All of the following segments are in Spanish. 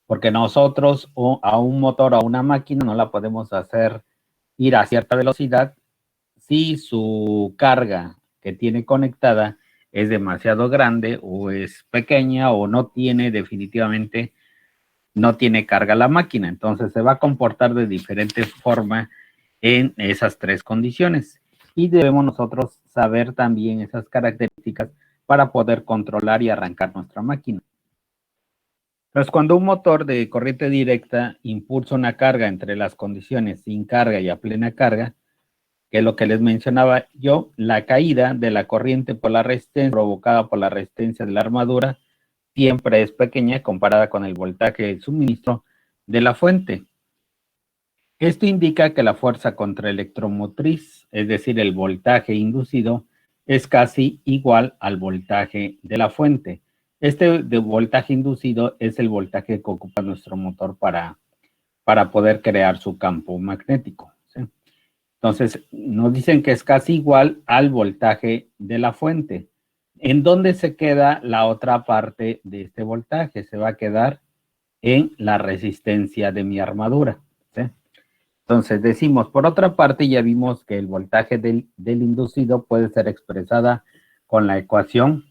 porque nosotros a un motor, a una máquina, no la podemos hacer ir a cierta velocidad si su carga que tiene conectada es demasiado grande o es pequeña o no tiene definitivamente, no tiene carga la máquina. Entonces se va a comportar de diferente forma en esas tres condiciones. Y debemos nosotros saber también esas características para poder controlar y arrancar nuestra máquina. Entonces, cuando un motor de corriente directa impulsa una carga entre las condiciones sin carga y a plena carga, que es lo que les mencionaba yo, la caída de la corriente por la resistencia provocada por la resistencia de la armadura siempre es pequeña comparada con el voltaje de suministro de la fuente. Esto indica que la fuerza contraelectromotriz, es decir, el voltaje inducido, es casi igual al voltaje de la fuente. Este de voltaje inducido es el voltaje que ocupa nuestro motor para poder crear su campo magnético, ¿sí? Entonces, nos dicen que es casi igual al voltaje de la fuente. ¿En dónde se queda la otra parte de este voltaje? Se va a quedar en la resistencia de mi armadura, ¿sí? Entonces decimos, por otra parte, ya vimos que el voltaje del inducido puede ser expresada con la ecuación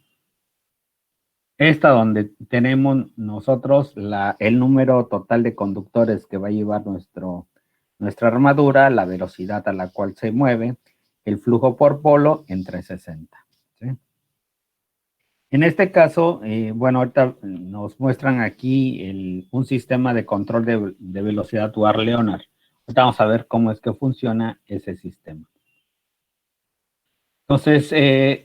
esta, donde tenemos nosotros el número total de conductores que va a llevar nuestra armadura, la velocidad a la cual se mueve, el flujo por polo entre 60. ¿Sí? En este caso, bueno, ahorita nos muestran aquí un sistema de control de velocidad Ward-Leonard. Ahorita vamos a ver cómo es que funciona ese sistema. Entonces,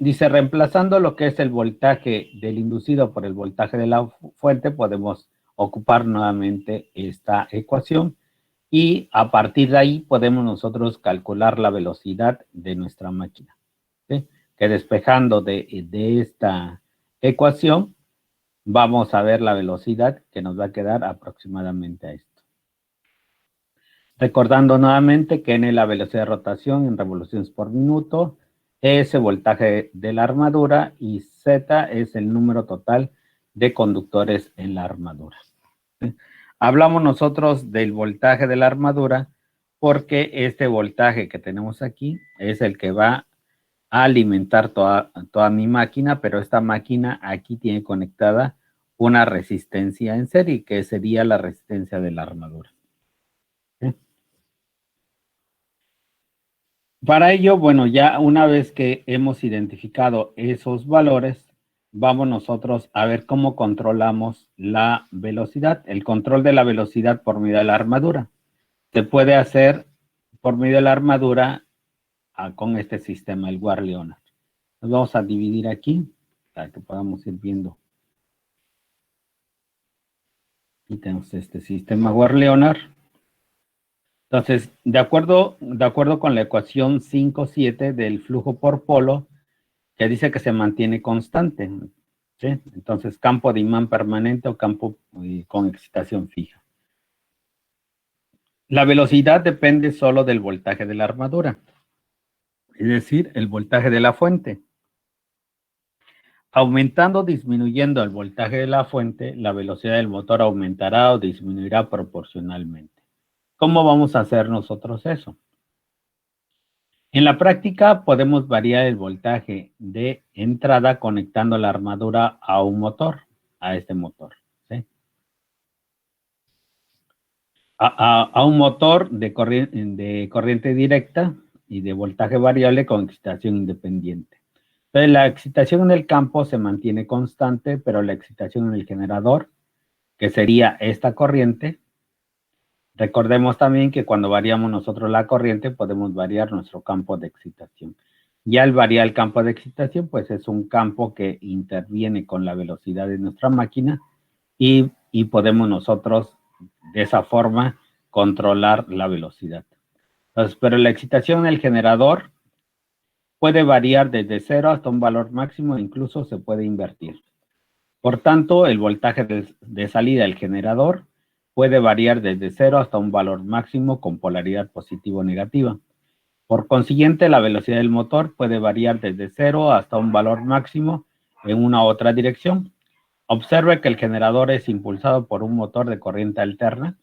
dice, reemplazando lo que es el voltaje del inducido por el voltaje de la fuente, podemos ocupar nuevamente esta ecuación y a partir de ahí podemos nosotros calcular la velocidad de nuestra máquina, ¿sí? Que despejando de esta ecuación, vamos a ver la velocidad que nos va a quedar aproximadamente a esto. Recordando nuevamente que N es la velocidad de rotación en revoluciones por minuto, S voltaje de la armadura y Z es el número total de conductores en la armadura. ¿Sí? Hablamos nosotros del voltaje de la armadura porque este voltaje que tenemos aquí es el que va a alimentar toda mi máquina, pero esta máquina aquí tiene conectada una resistencia en serie, que sería la resistencia de la armadura. ¿Sí? Para ello, bueno, ya una vez que hemos identificado esos valores, vamos nosotros a ver cómo controlamos la velocidad. El control de la velocidad por medio de la armadura. Se puede hacer por medio de la armadura con este sistema, el Ward-Leonard. Nos vamos a dividir aquí para que podamos ir viendo. Aquí tenemos este sistema Ward-Leonard. Entonces, de acuerdo con la ecuación 5.7 del flujo por polo, que dice que se mantiene constante, ¿sí? Entonces, campo de imán permanente o campo con excitación fija. La velocidad depende solo del voltaje de la armadura, es decir, el voltaje de la fuente. Aumentando o disminuyendo el voltaje de la fuente, la velocidad del motor aumentará o disminuirá proporcionalmente. ¿Cómo vamos a hacer nosotros eso? En la práctica podemos variar el voltaje de entrada conectando la armadura a un motor, a este motor, ¿sí? A un motor de corriente directa y de voltaje variable con excitación independiente. Entonces, la excitación en el campo se mantiene constante, pero la excitación en el generador, que sería esta corriente, recordemos también que cuando variamos nosotros la corriente, podemos variar nuestro campo de excitación. Ya al variar el campo de excitación, pues es un campo que interviene con la velocidad de nuestra máquina y podemos nosotros de esa forma controlar la velocidad. Entonces, pero la excitación en el generador puede variar desde 0 hasta un valor máximo, incluso se puede invertir. Por tanto, el voltaje de salida del generador puede variar desde 0 hasta un valor máximo con polaridad positiva o negativa. Por consiguiente, la velocidad del motor puede variar desde 0 hasta un valor máximo en una u otra dirección. Observe que el generador es impulsado por un motor de corriente alterna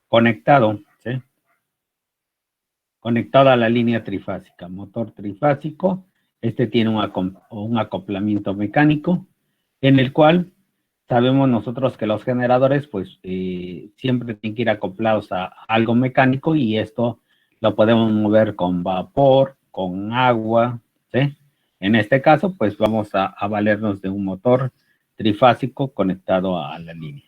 conectado, ¿sí? Conectado a la línea trifásica. Motor trifásico, este tiene un acoplamiento mecánico en el cual sabemos nosotros que los generadores pues siempre tienen que ir acoplados a algo mecánico y esto lo podemos mover con vapor, con agua, ¿sí? En este caso pues vamos a valernos de un motor trifásico conectado a la línea.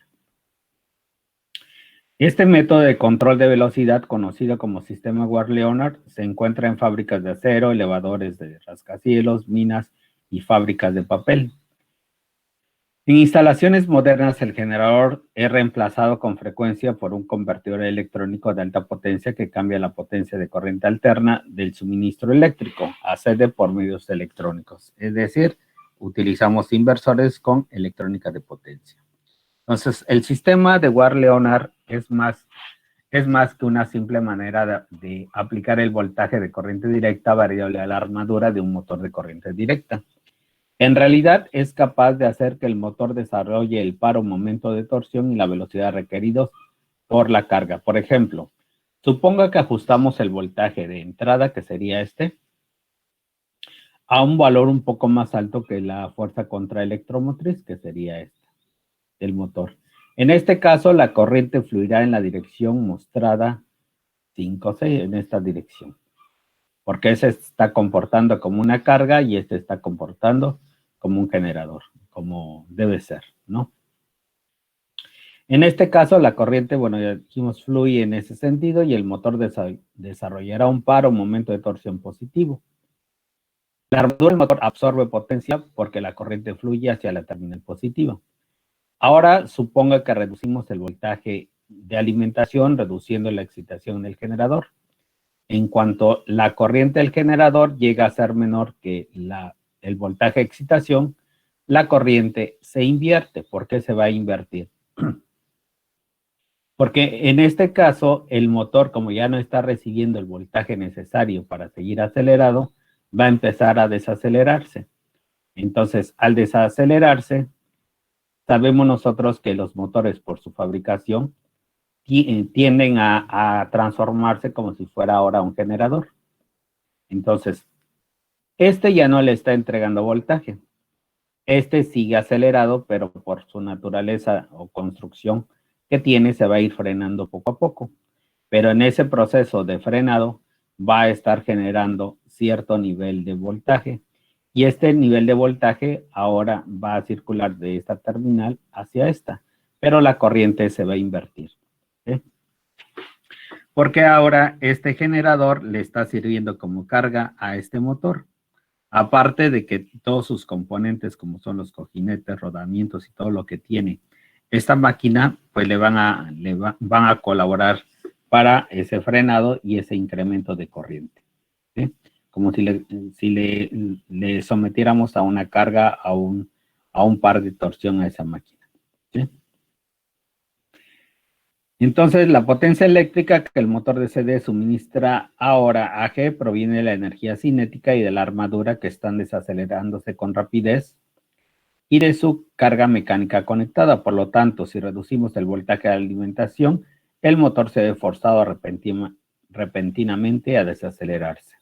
Este método de control de velocidad, conocido como sistema Ward-Leonard, se encuentra en fábricas de acero, elevadores de rascacielos, minas y fábricas de papel. En instalaciones modernas, el generador es reemplazado con frecuencia por un convertidor electrónico de alta potencia que cambia la potencia de corriente alterna del suministro eléctrico a sede por medios electrónicos. Es decir, utilizamos inversores con electrónica de potencia. Entonces, el sistema de Ward-Leonard es más que una simple manera de aplicar el voltaje de corriente directa variable a la armadura de un motor de corriente directa. En realidad, es capaz de hacer que el motor desarrolle el par o momento de torsión y la velocidad requeridos por la carga. Por ejemplo, suponga que ajustamos el voltaje de entrada, que sería este, a un valor un poco más alto que la fuerza contraelectromotriz, que sería esta, del motor. En este caso, la corriente fluirá en la dirección mostrada 5 o 6, en esta dirección. Porque ese está comportando como una carga y este está comportando como un generador, como debe ser, ¿no? En este caso, la corriente, bueno, ya dijimos, fluye en ese sentido y el motor desarrollará un par o momento de torsión positivo. La armadura del motor absorbe potencia porque la corriente fluye hacia la terminal positiva. Ahora, suponga que reducimos el voltaje de alimentación, reduciendo la excitación del generador. En cuanto la corriente del generador llega a ser menor que el voltaje de excitación, la corriente se invierte. ¿Por qué se va a invertir? Porque en este caso, el motor, como ya no está recibiendo el voltaje necesario para seguir acelerado, va a empezar a desacelerarse. Entonces, al desacelerarse, sabemos nosotros que los motores, por su fabricación, tienden a transformarse como si fuera ahora un generador. Entonces, este ya no le está entregando voltaje. Este sigue acelerado, pero por su naturaleza o construcción que tiene, se va a ir frenando poco a poco. Pero en ese proceso de frenado va a estar generando cierto nivel de voltaje. Y este nivel de voltaje ahora va a circular de esta terminal hacia esta. Pero la corriente se va a invertir. ¿Sí? Porque ahora este generador le está sirviendo como carga a este motor. Aparte de que todos sus componentes, como son los cojinetes, rodamientos y todo lo que tiene esta máquina, pues van a colaborar para ese frenado y ese incremento de corriente. ¿Sí? Como si le sometiéramos a una carga, a un par de torsión a esa máquina. ¿Sí? Entonces, la potencia eléctrica que el motor de CD suministra ahora a G proviene de la energía cinética y de la armadura que están desacelerándose con rapidez y de su carga mecánica conectada. Por lo tanto, si reducimos el voltaje de alimentación, el motor se ve forzado repentinamente a desacelerarse.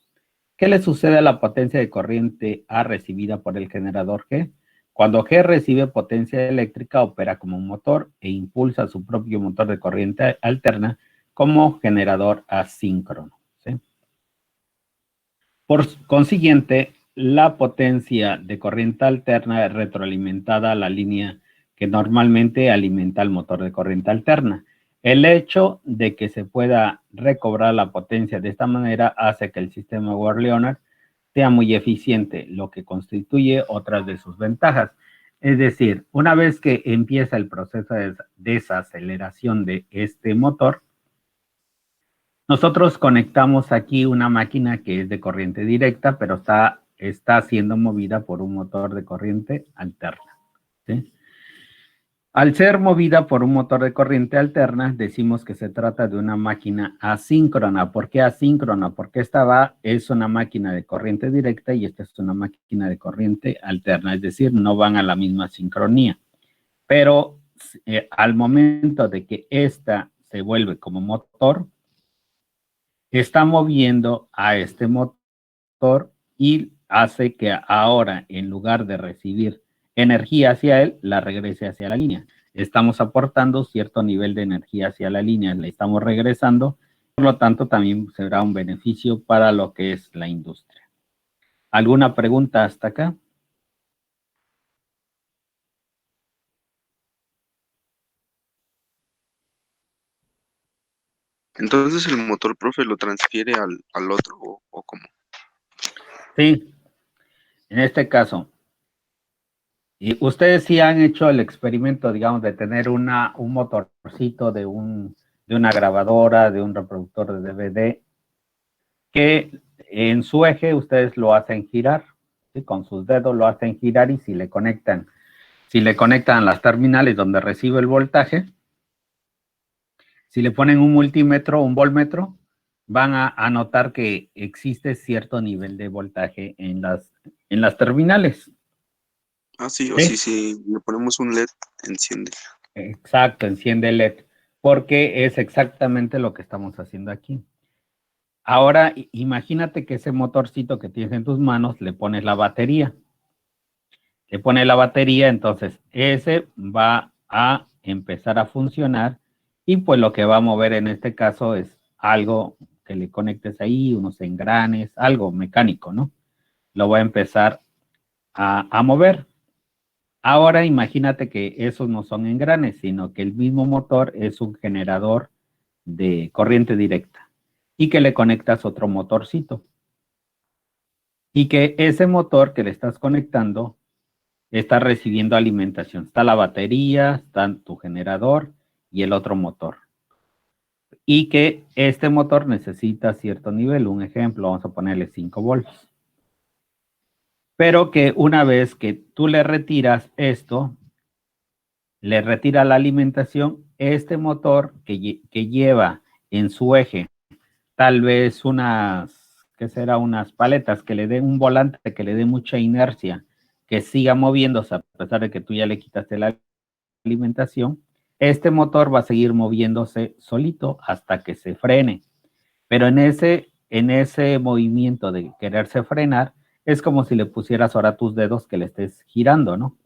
¿Qué le sucede a la potencia de corriente A recibida por el generador G? Cuando G recibe potencia eléctrica, opera como un motor e impulsa su propio motor de corriente alterna como generador asíncrono. ¿Sí? Por consiguiente, la potencia de corriente alterna es retroalimentada a la línea que normalmente alimenta el motor de corriente alterna. El hecho de que se pueda recobrar la potencia de esta manera hace que el sistema Ward-Leonard sea muy eficiente, lo que constituye otras de sus ventajas. Es decir, una vez que empieza el proceso de desaceleración de este motor, nosotros conectamos aquí una máquina que es de corriente directa, pero está siendo movida por un motor de corriente alterna. ¿Sí? Al ser movida por un motor de corriente alterna, decimos que se trata de una máquina asíncrona. ¿Por qué asíncrona? Porque esta es una máquina de corriente directa y esta es una máquina de corriente alterna, es decir, no van a la misma sincronía. pero al momento de que esta se vuelve como motor, está moviendo a este motor y hace que ahora, en lugar de recibir energía hacia él, la regrese hacia la línea. Estamos aportando cierto nivel de energía hacia la línea, le estamos regresando, por lo tanto también será un beneficio para lo que es la industria. ¿Alguna pregunta hasta acá? Entonces el motor, profe, lo transfiere al otro o cómo. Sí, en este caso, y ustedes sí han hecho el experimento, digamos, de tener un motorcito de una grabadora, de un reproductor de DVD, que en su eje ustedes lo hacen girar, ¿sí? Con sus dedos lo hacen girar y si le conectan las terminales donde recibe el voltaje, si le ponen un multímetro, un voltmetro, van a notar que existe cierto nivel de voltaje en las terminales. Ah, sí, o ¿Sí? si le ponemos un LED, enciende. Exacto, enciende el LED, porque es exactamente lo que estamos haciendo aquí. Ahora, imagínate que ese motorcito que tienes en tus manos le pones la batería. Le pones la batería, entonces ese va a empezar a funcionar y pues lo que va a mover en este caso es algo que le conectes ahí, unos engranes, algo mecánico, ¿no? Lo va a empezar a mover. Ahora imagínate que esos no son engranes, sino que el mismo motor es un generador de corriente directa y que le conectas otro motorcito. Y que ese motor que le estás conectando está recibiendo alimentación. Está la batería, está tu generador y el otro motor. Y que este motor necesita cierto nivel. Un ejemplo, vamos a ponerle 5 volts. Pero que una vez que tú le retiras esto, le retira la alimentación, este motor que lleva en su eje tal vez ¿qué será? Unas paletas que le den un volante, que le dé mucha inercia, que siga moviéndose a pesar de que tú ya le quitaste la alimentación, este motor va a seguir moviéndose solito hasta que se frene. Pero en ese movimiento de quererse frenar, es como si le pusieras ahora tus dedos que le estés girando, ¿no?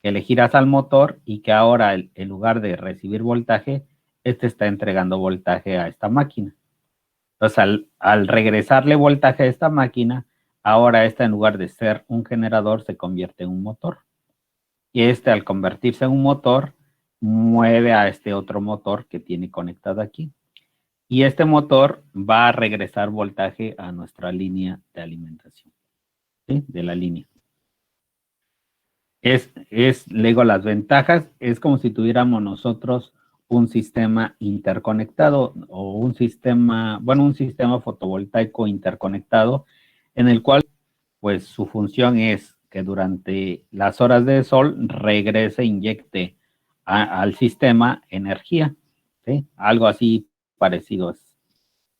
Que le giras al motor y que ahora en lugar de recibir voltaje, este está entregando voltaje a esta máquina. Entonces, al regresarle voltaje a esta máquina, ahora esta en lugar de ser un generador se convierte en un motor. Y este al convertirse en un motor, mueve a este otro motor que tiene conectado aquí. Y este motor va a regresar voltaje a nuestra línea de alimentación, ¿sí? De la línea. Le digo, las ventajas, es como si tuviéramos nosotros un sistema interconectado o un sistema fotovoltaico interconectado en el cual, pues, su función es que durante las horas de sol regrese, inyecte al sistema energía, ¿sí? Algo así parecido es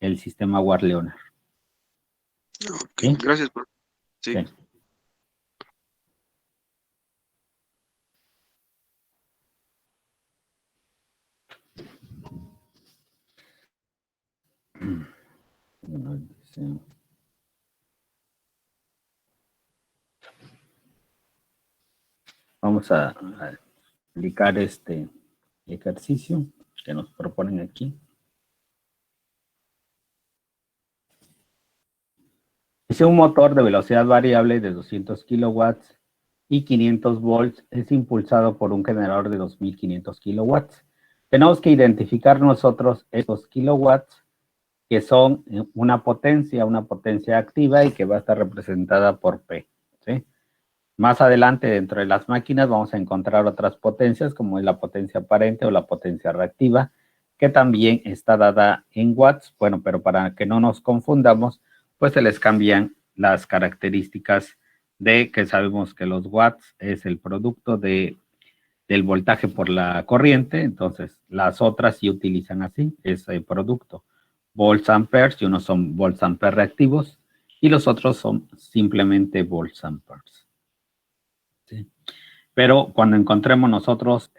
el sistema War-Leonard. Ok, ¿Sí? gracias, profe. Sí. Sí. Vamos a aplicar este ejercicio que nos proponen aquí. Dice un motor de velocidad variable de 200 kilowatts y 500 volts es impulsado por un generador de 2500 kilowatts. Tenemos que identificar nosotros estos kilowatts que son una potencia activa y que va a estar representada por P, ¿sí? Más adelante, dentro de las máquinas, vamos a encontrar otras potencias, como es la potencia aparente o la potencia reactiva, que también está dada en watts. Bueno, pero para que no nos confundamos, pues se les cambian las características de que sabemos que los watts es el producto del voltaje por la corriente, entonces las otras sí utilizan así, ese producto. Volts amperes, y unos son volts amperes reactivos, y los otros son simplemente volts amperes. ¿Sí? Pero cuando encontremos nosotros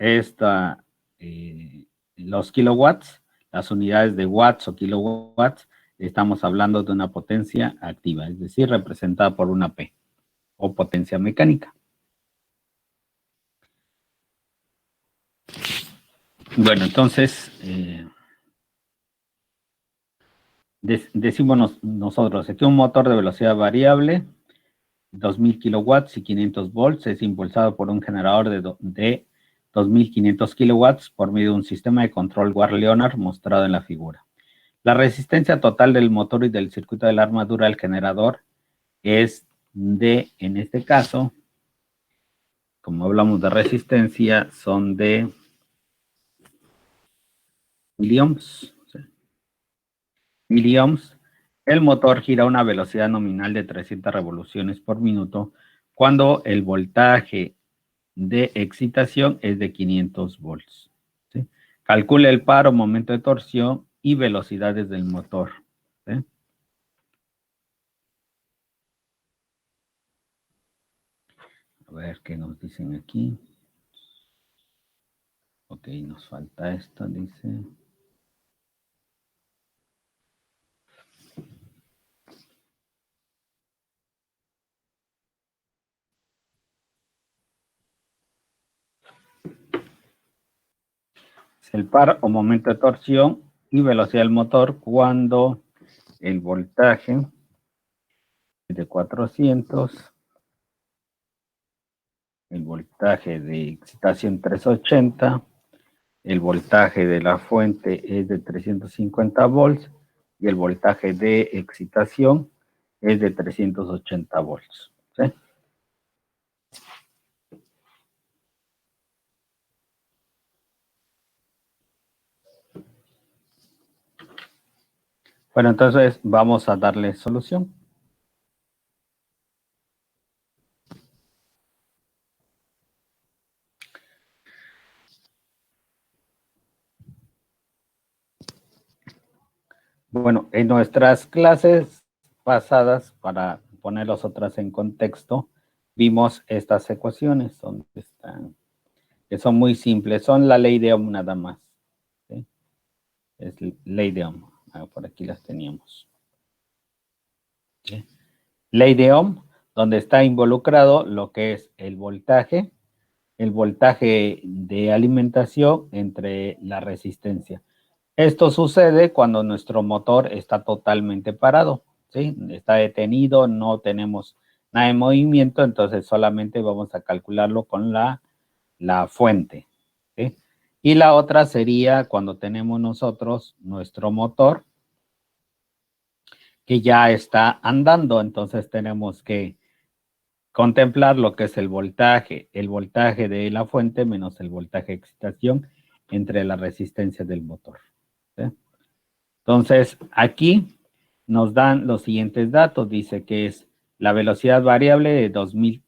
los kilowatts, las unidades de watts o kilowatts, estamos hablando de una potencia activa, es decir, representada por una P o potencia mecánica. Bueno, entonces, decimos nosotros que un motor de velocidad variable, 2000 kilowatts y 500 volts, es impulsado por un generador de 2500 kilowatts por medio de un sistema de control War-Leonard mostrado en la figura. La resistencia total del motor y del circuito de la armadura del generador es de, en este caso, como hablamos de resistencia, son de miliohms. Miliohms. El motor gira a una velocidad nominal de 300 revoluciones por minuto cuando el voltaje de excitación es de 500 volts. ¿Sí? Calcule el par o momento de torsión y velocidades del motor. ¿Sí? A ver qué nos dicen aquí. Ok, nos falta esto, dice. El par o momento de torsión y velocidad del motor cuando el voltaje es de 400, el voltaje de excitación 380, el voltaje de la fuente es de 350 volts y el voltaje de excitación es de 380 volts. ¿Sí? Bueno, entonces vamos a darle solución. Bueno, en nuestras clases pasadas, para poner las otras en contexto, vimos estas ecuaciones donde están, que son muy simples, son la ley de Ohm nada más. ¿Sí? Es ley de Ohm. Por aquí las teníamos. ¿Sí? Ley de Ohm, donde está involucrado lo que es el voltaje de alimentación entre la resistencia. Esto sucede cuando nuestro motor está totalmente parado, ¿sí? Está detenido, no tenemos nada de movimiento, entonces solamente vamos a calcularlo con la fuente, ¿sí? Y la otra sería cuando tenemos nosotros nuestro motor que ya está andando, entonces tenemos que contemplar lo que es el voltaje de la fuente menos el voltaje de excitación entre la resistencia del motor. ¿Sí? Entonces, aquí nos dan los siguientes datos. Dice que es la velocidad variable de 2000,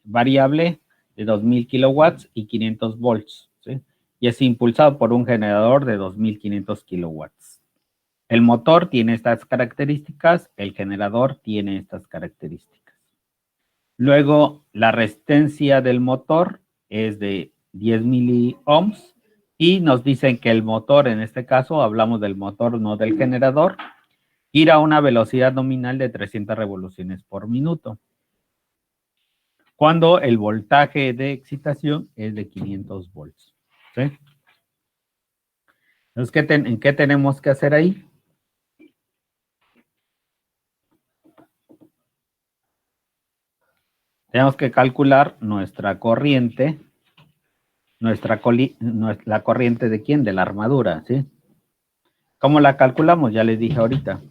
variable de 2000 kilowatts y 500 volts. ¿Sí? Y es impulsado por un generador de 2500 kilowatts. El motor tiene estas características, el generador tiene estas características. Luego, la resistencia del motor es de 10 miliohms y nos dicen que el motor, en este caso, hablamos del motor, no del generador, gira a una velocidad nominal de 300 revoluciones por minuto, cuando el voltaje de excitación es de 500 volts. ¿Sí? Entonces, ¿qué tenemos que hacer ahí? Tenemos que calcular nuestra corriente, la corriente de quién, de la armadura, ¿sí? ¿Cómo la calculamos? Ya les dije ahorita.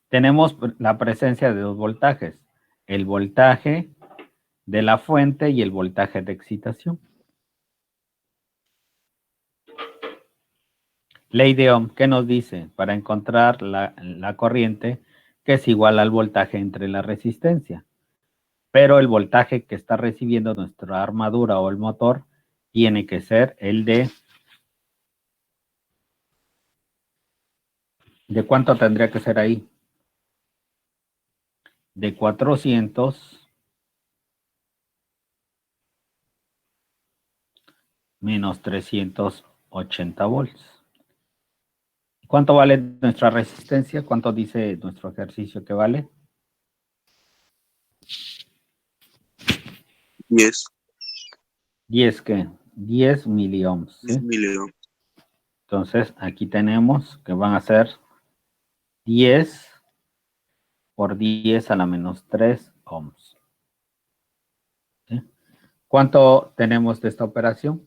Tenemos la presencia de dos voltajes, el voltaje de la fuente y el voltaje de excitación. Ley de Ohm, ¿qué nos dice? Para encontrar la corriente que es igual al voltaje entre la resistencia. Pero el voltaje que está recibiendo nuestra armadura o el motor tiene que ser el ¿de cuánto tendría que ser ahí? De 400 menos 380 volts. ¿Cuánto vale nuestra resistencia? ¿Cuánto dice nuestro ejercicio que vale? 10. 10, ¿qué? 10 miliohms, ¿sí? 10 miliohms. Entonces, aquí tenemos que van a ser 10 por 10 a la menos 3 ohms. ¿Sí? ¿Cuánto tenemos de esta operación?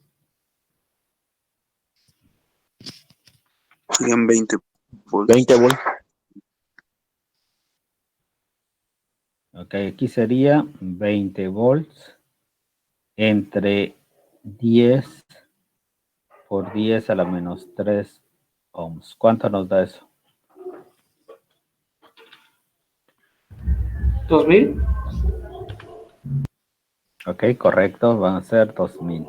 Serían 20 volts. 20 volts. Ok, aquí sería 20 volts entre 10 por 10 a la menos 3 ohms. ¿Cuánto nos da eso? 2000. Ok, correcto, van a ser 2000.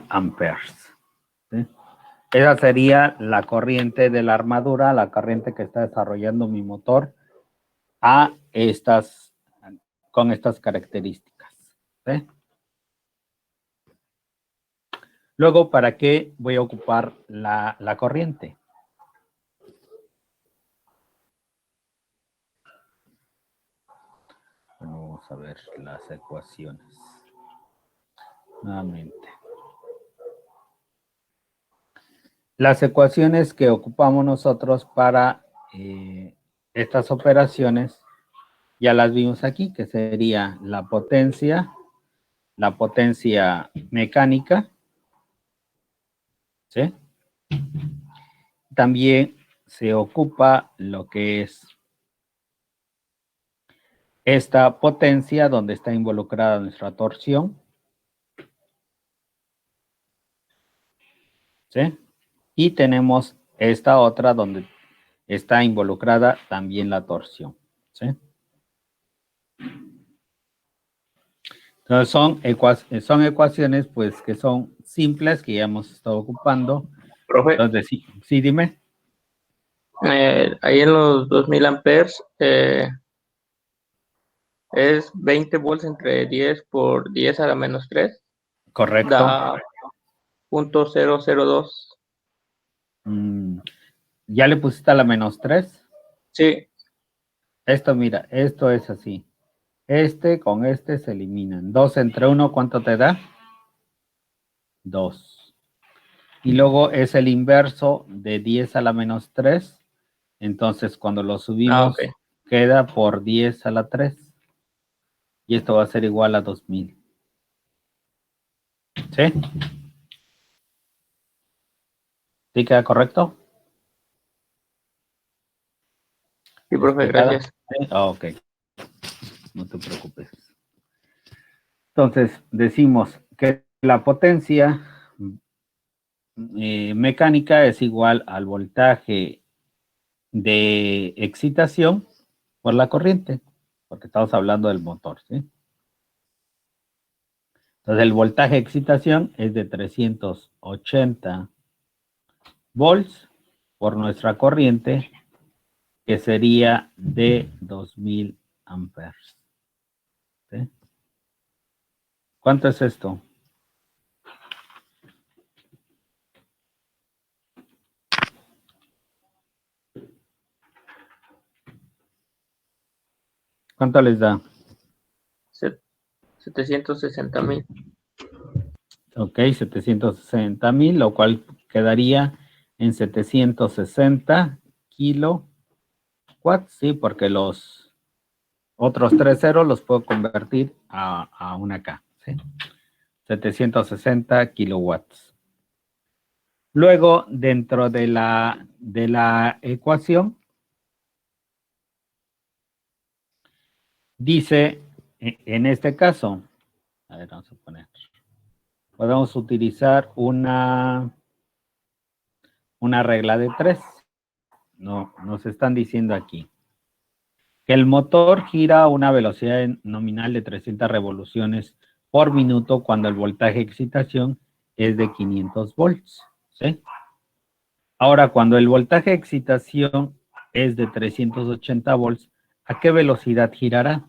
Amperes. ¿Sí? Esa sería la corriente de la armadura, la corriente que está desarrollando mi motor con estas características. ¿Sí? Luego, ¿para qué voy a ocupar la corriente? Bueno, vamos a ver las ecuaciones. Nuevamente. Las ecuaciones que ocupamos nosotros para estas operaciones ya las vimos aquí, que sería la potencia mecánica, ¿sí? También se ocupa lo que es esta potencia donde está involucrada nuestra torsión, ¿sí? Y tenemos esta otra donde está involucrada también la torsión, ¿sí? Entonces son ecuaciones pues que son simples que ya hemos estado ocupando. Profe, Entonces sí, dime. ahí en los 2000 amperes es 20 volts entre 10 por 10 a la menos 3. Correcto. Da 0.002. ¿Ya le pusiste a la menos 3? Sí, Esto, mira, esto es así. Este con este se eliminan. 2 entre 1, ¿cuánto te da? 2. Y luego es el inverso de 10 a la menos 3. Entonces, cuando lo subimos, ok. queda por 10 a la 3. Y esto va a ser igual a 2000. ¿Sí? ¿Sí queda correcto? Sí, profe, ¿Despejada? gracias. ¿Sí? Ok. No te preocupes. Entonces, decimos que la potencia mecánica es igual al voltaje de excitación por la corriente, porque estamos hablando del motor, ¿sí? Entonces, el voltaje de excitación es de 380 volts por nuestra corriente, que sería de 2000 amperes. ¿Sí? ¿Cuánto es esto? ¿Cuánto les da? 760.000. Ok, 760,000, lo cual quedaría en 760 kilowatts, sí, porque los otros 3 ceros los puedo convertir a una K, ¿sí? 760 kilowatts. Luego, dentro de la ecuación, dice, en este caso, a ver, vamos a poner, podemos utilizar una regla de 3. No, nos están diciendo aquí que el motor gira a una velocidad nominal de 300 revoluciones por minuto cuando el voltaje de excitación es de 500 volts, ¿sí? Ahora, cuando el voltaje de excitación es de 380 volts, ¿A qué velocidad girará?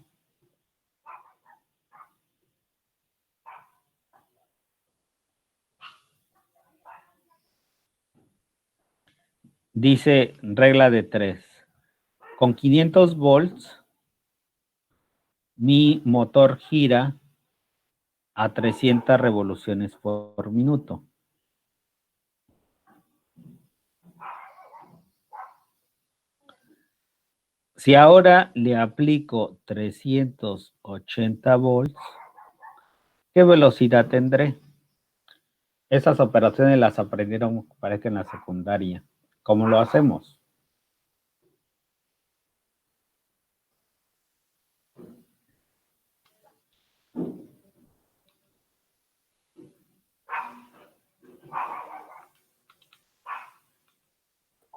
Dice regla de 3. Con 500 volts, mi motor gira a 300 revoluciones por minuto. Si ahora le aplico 380 volts, ¿qué velocidad tendré? Esas operaciones las aprendieron, parece que en la secundaria. ¿Cómo lo hacemos?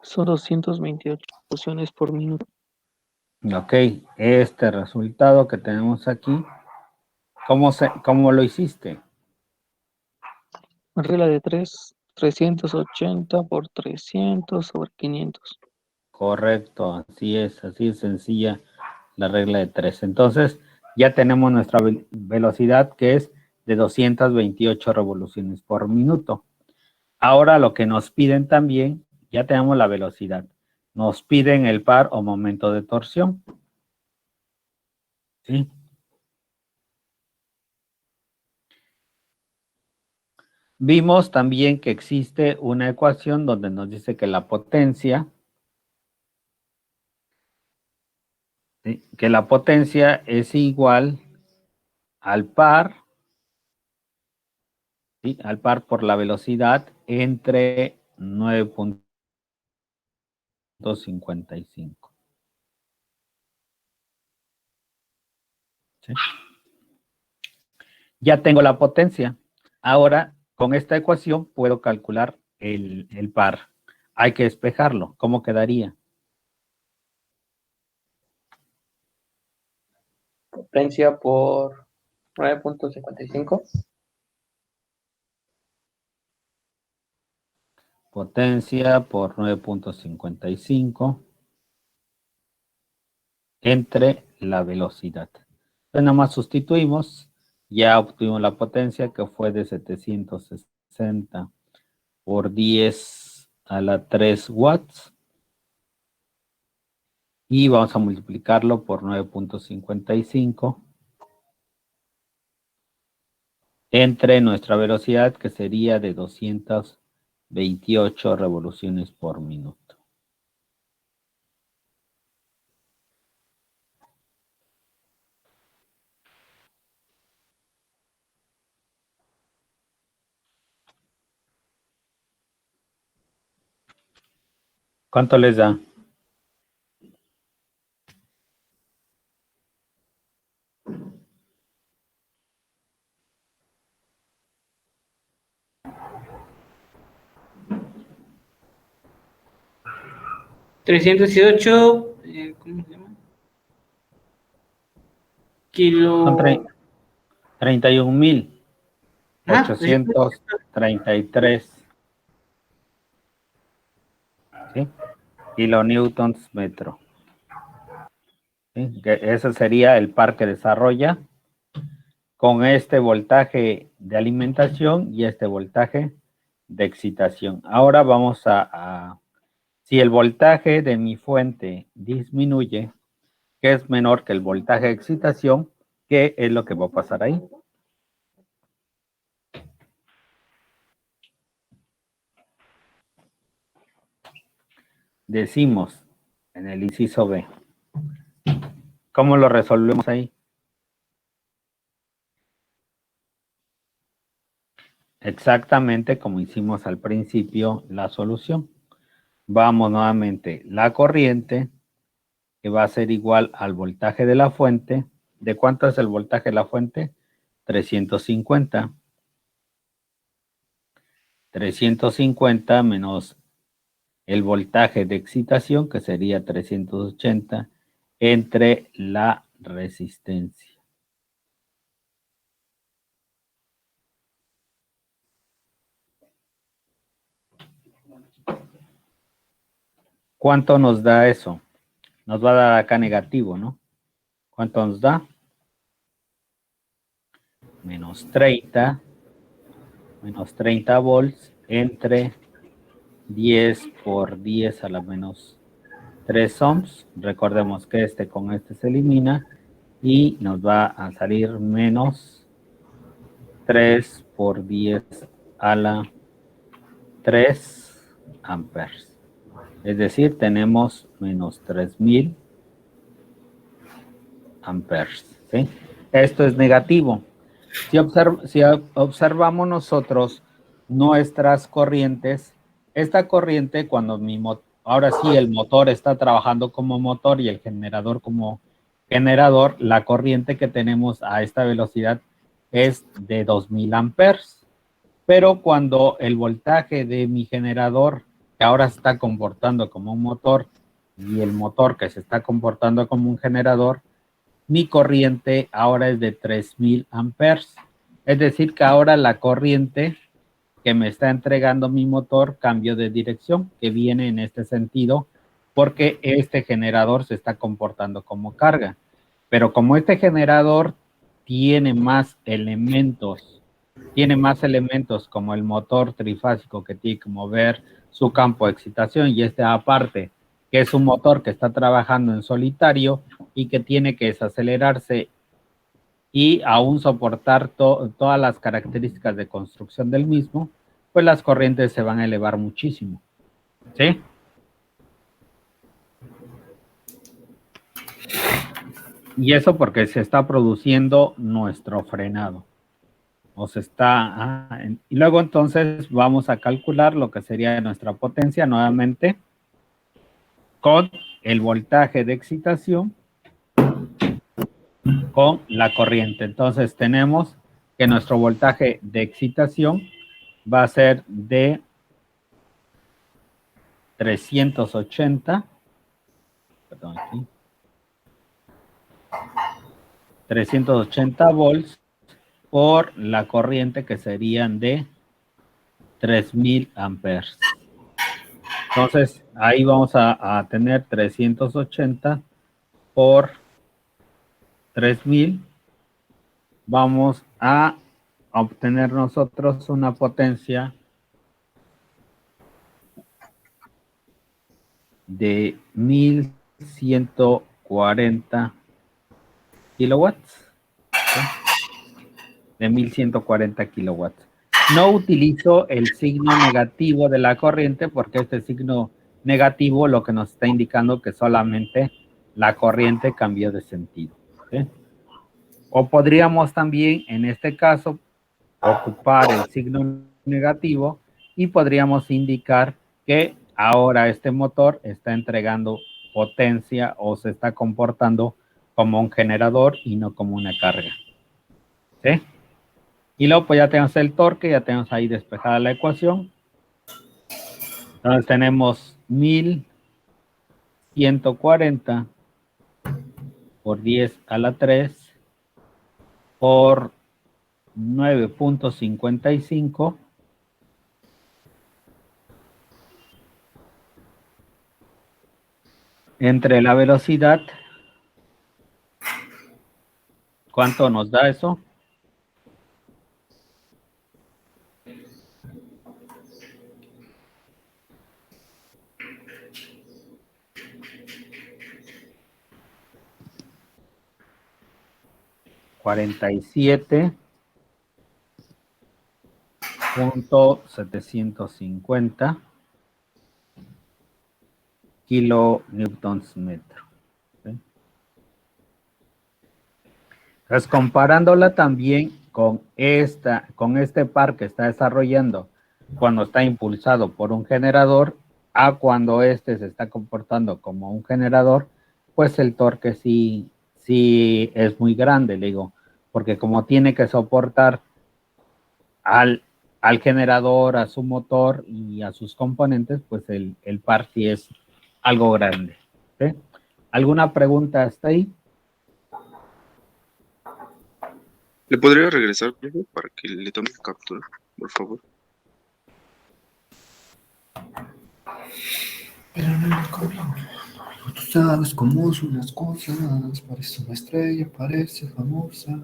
Son 228 revoluciones por minuto. Ok, este resultado que tenemos aquí, ¿cómo lo hiciste? Regla de 3, 380 por 300 sobre 500. Correcto, así es sencilla la regla de 3. Entonces, ya tenemos nuestra velocidad que es de 228 revoluciones por minuto. Ahora lo que nos piden también, ya tenemos la velocidad. Nos piden el par o momento de torsión. ¿Sí? Vimos también que existe una ecuación donde nos dice que la potencia, ¿sí?, que la potencia es igual al par, ¿sí?, al par por la velocidad entre 9.55. ¿Sí? Ya tengo la potencia. Ahora, con esta ecuación puedo calcular el par. Hay que despejarlo. ¿Cómo quedaría? Potencia por 9.55. Potencia por 9.55 entre la velocidad. Entonces, nada más sustituimos. Ya obtuvimos la potencia que fue de 760 por 10 a la 3 watts. Y vamos a multiplicarlo por 9.55 entre nuestra velocidad, que sería de 228 revoluciones por minuto. ¿Cuánto les da? ¿Cómo se llama? Kilo. Son 31.833. ¿Sí? Kilonewtons metro. ¿Sí? Que ese sería el par que desarrolla con este voltaje de alimentación y este voltaje de excitación. Ahora vamos si el voltaje de mi fuente disminuye, que es menor que el voltaje de excitación, ¿qué es lo que va a pasar ahí? Decimos en el inciso B. ¿Cómo lo resolvemos ahí? Exactamente como hicimos al principio la solución. Vamos nuevamente, la corriente, que va a ser igual al voltaje de la fuente. ¿De cuánto es el voltaje de la fuente? 350. 350 menos el voltaje de excitación, que sería 380, entre la resistencia. ¿Cuánto nos da eso? nos va a dar acá negativo, ¿no? ¿Cuánto nos da? Menos 30 volts entre 10 por 10 a la menos 3 ohms. Recordemos que este con este se elimina y nos va a salir menos 3 por 10 a la 3 amperes. Es decir, tenemos menos 3000 amperes. ¿Sí? Esto es negativo. Si observamos nosotros nuestras corrientes, esta corriente cuando ahora sí el motor está trabajando como motor y el generador como generador, la corriente que tenemos a esta velocidad es de 2000 amperes. Pero cuando el voltaje de mi generador, que ahora se está comportando como un motor, y el motor que se está comportando como un generador, mi corriente ahora es de 3000 amperes. Es decir, que ahora la corriente que me está entregando mi motor cambió de dirección, que viene en este sentido, porque este generador se está comportando como carga. Pero como este generador tiene más elementos como el motor trifásico que tiene que mover su campo de excitación y este aparte, que es un motor que está trabajando en solitario y que tiene que desacelerarse y aún soportar todas las características de construcción del mismo, pues las corrientes se van a elevar muchísimo. ¿Sí? Y eso porque se está produciendo nuestro frenado. Y luego entonces vamos a calcular lo que sería nuestra potencia nuevamente con el voltaje de excitación con la corriente. Entonces tenemos que nuestro voltaje de excitación va a ser de 380 volts por la corriente que serían de 3000 amperes. Entonces, ahí vamos a tener 380 por 3000. Vamos a obtener nosotros una potencia de 1140 kilowatts. ¿Sí? De 1140 kilowatts. No utilizo el signo negativo de la corriente porque este signo negativo lo que nos está indicando que solamente la corriente cambió de sentido. ¿Sí? O podríamos también, en este caso, ocupar el signo negativo y podríamos indicar que ahora este motor está entregando potencia o se está comportando como un generador y no como una carga. ¿Sí? Y luego pues ya tenemos el torque, ya tenemos ahí despejada la ecuación. Entonces tenemos 1140 por 10 a la 3 por 9.55 entre la velocidad. ¿Cuánto nos da eso? $47.750 kilonewtons metro. ¿Sí? Entonces, comparándola también con este par que está desarrollando cuando está impulsado por un generador a cuando este se está comportando como un generador, pues el torque sí es muy grande, le digo, porque como tiene que soportar al generador, a su motor y a sus componentes, pues el par sí es algo grande. ¿Sí? ¿Alguna pregunta hasta ahí? ¿Le podría regresar, profe, para que le tome captura, por favor? Pero no le conviene. Tú sabes cómo son las cosas, parece una estrella, parece famosa.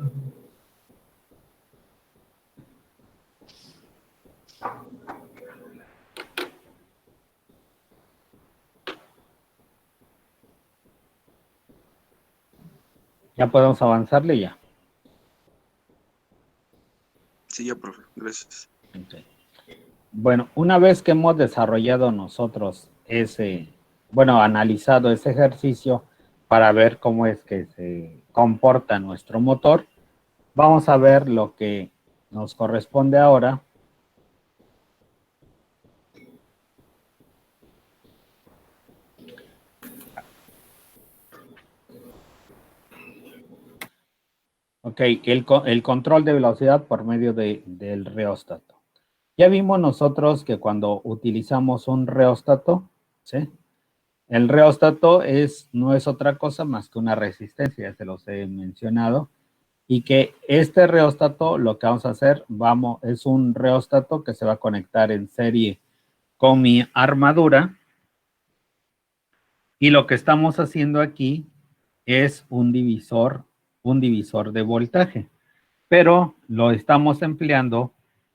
Ya podemos avanzarle ya. Sí, ya, profe. Gracias. Ok. Bueno, una vez que hemos desarrollado nosotros analizado ese ejercicio para ver cómo es que se comporta nuestro motor, vamos a ver lo que nos corresponde ahora. Ok, el control de velocidad por medio del reóstato. Ya vimos nosotros que cuando utilizamos un reóstato, ¿sí? El reóstato no es otra cosa más que una resistencia, ya se los he mencionado, y que este reóstato, lo que vamos a hacer, es un reóstato que se va a conectar en serie con mi armadura, y lo que estamos haciendo aquí es un divisor de voltaje, pero lo estamos empleando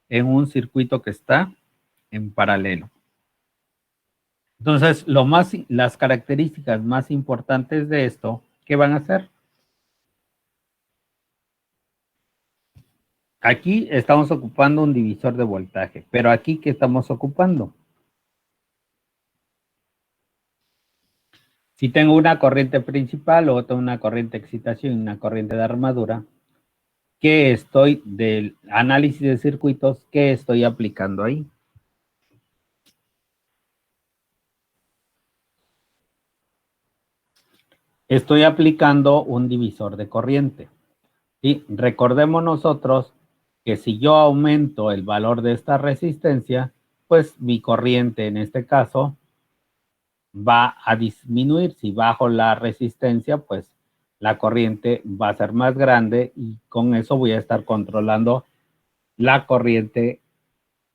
en un circuito que está en paralelo. Entonces, las características más importantes de esto, ¿qué van a ser? Aquí estamos ocupando un divisor de voltaje, pero aquí, ¿qué estamos ocupando? Si tengo una corriente principal, o tengo una corriente de excitación y una corriente de armadura, del análisis de circuitos, ¿qué estoy aplicando ahí? Estoy aplicando un divisor de corriente. ¿Sí? Recordemos nosotros que si yo aumento el valor de esta resistencia, pues mi corriente en este caso va a disminuir. Si bajo la resistencia, pues la corriente va a ser más grande y con eso voy a estar controlando la corriente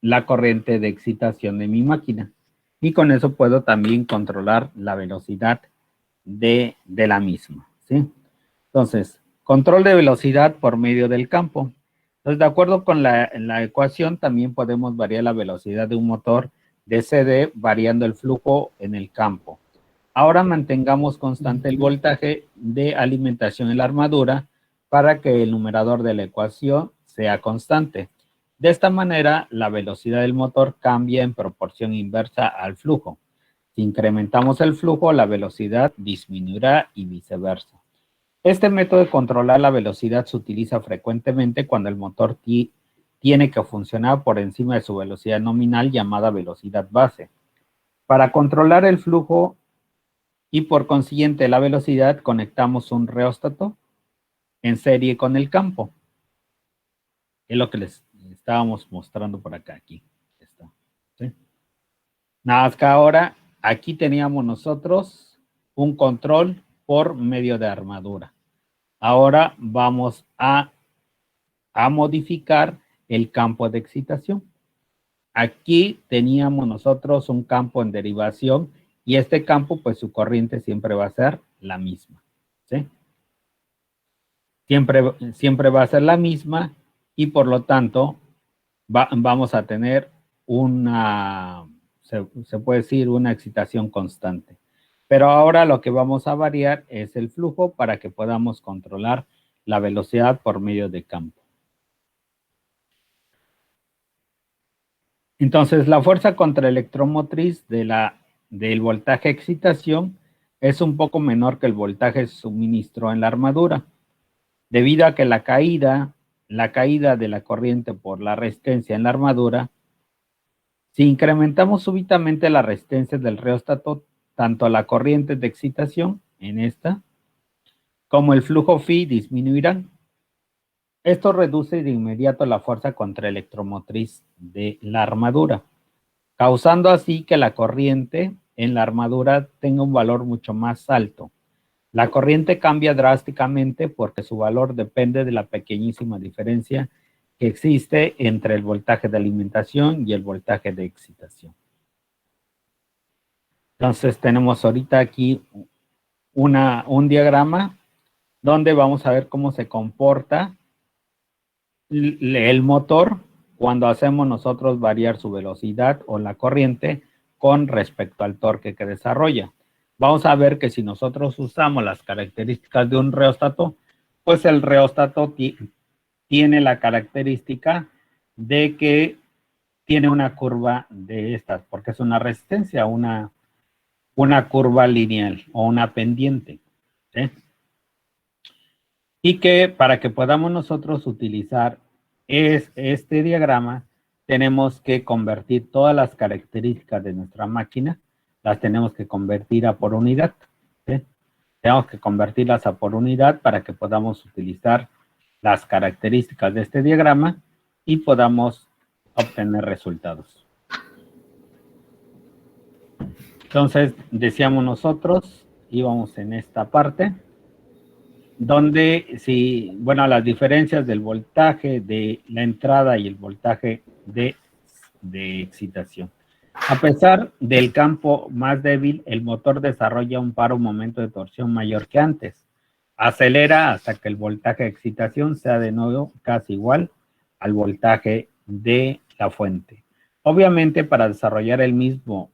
de excitación de mi máquina. Y con eso puedo también controlar la velocidad de la misma, ¿sí? Entonces, control de velocidad por medio del campo. Entonces, de acuerdo con la ecuación, también podemos variar la velocidad de un motor de CD variando el flujo en el campo. Ahora mantengamos constante el voltaje de alimentación en la armadura para que el numerador de la ecuación sea constante. De esta manera, la velocidad del motor cambia en proporción inversa al flujo. Si incrementamos el flujo, la velocidad disminuirá y viceversa. Este método de controlar la velocidad se utiliza frecuentemente cuando el motor tiene que funcionar por encima de su velocidad nominal llamada velocidad base. Para controlar el flujo y por consiguiente la velocidad, conectamos un reóstato en serie con el campo. Es lo que les estábamos mostrando por acá. Aquí está. ¿Sí? Nada más que ahora aquí teníamos nosotros un control por medio de armadura. Ahora vamos a modificar el campo de excitación. Aquí teníamos nosotros un campo en derivación y este campo, pues su corriente siempre va a ser la misma, ¿sí? Siempre va a ser la misma y por lo tanto vamos a tener se puede decir una excitación constante. Pero ahora lo que vamos a variar es el flujo para que podamos controlar la velocidad por medio de campo. Entonces, la fuerza contraelectromotriz del voltaje excitación es un poco menor que el voltaje suministro en la armadura, debido a que la caída de la corriente por la resistencia en la armadura, si incrementamos súbitamente la resistencia del reóstato, tanto la corriente de excitación en esta, como el flujo phi disminuirán. Esto reduce de inmediato la fuerza contraelectromotriz de la armadura, causando así que la corriente en la armadura tenga un valor mucho más alto. La corriente cambia drásticamente porque su valor depende de la pequeñísima diferencia que existe entre el voltaje de alimentación y el voltaje de excitación. Entonces tenemos ahorita aquí un diagrama donde vamos a ver cómo se comporta el motor cuando hacemos nosotros variar su velocidad o la corriente con respecto al torque que desarrolla. Vamos a ver que si nosotros usamos las características de un reóstato, pues el reóstato tiene la característica de que tiene una curva de estas, porque es una resistencia, una curva lineal o una pendiente, ¿sí? Y que para que podamos nosotros utilizar este diagrama, tenemos que convertir todas las características de nuestra máquina, las tenemos que convertir a por unidad, ¿sí? Tenemos que convertirlas a por unidad para que podamos utilizar las características de este diagrama y podamos obtener resultados. Entonces, decíamos nosotros, íbamos en esta parte, donde las diferencias del voltaje de la entrada y el voltaje de excitación. A pesar del campo más débil, el motor desarrolla un par o momento de torsión mayor que antes. Acelera hasta que el voltaje de excitación sea de nuevo casi igual al voltaje de la fuente. Obviamente, para desarrollar el mismo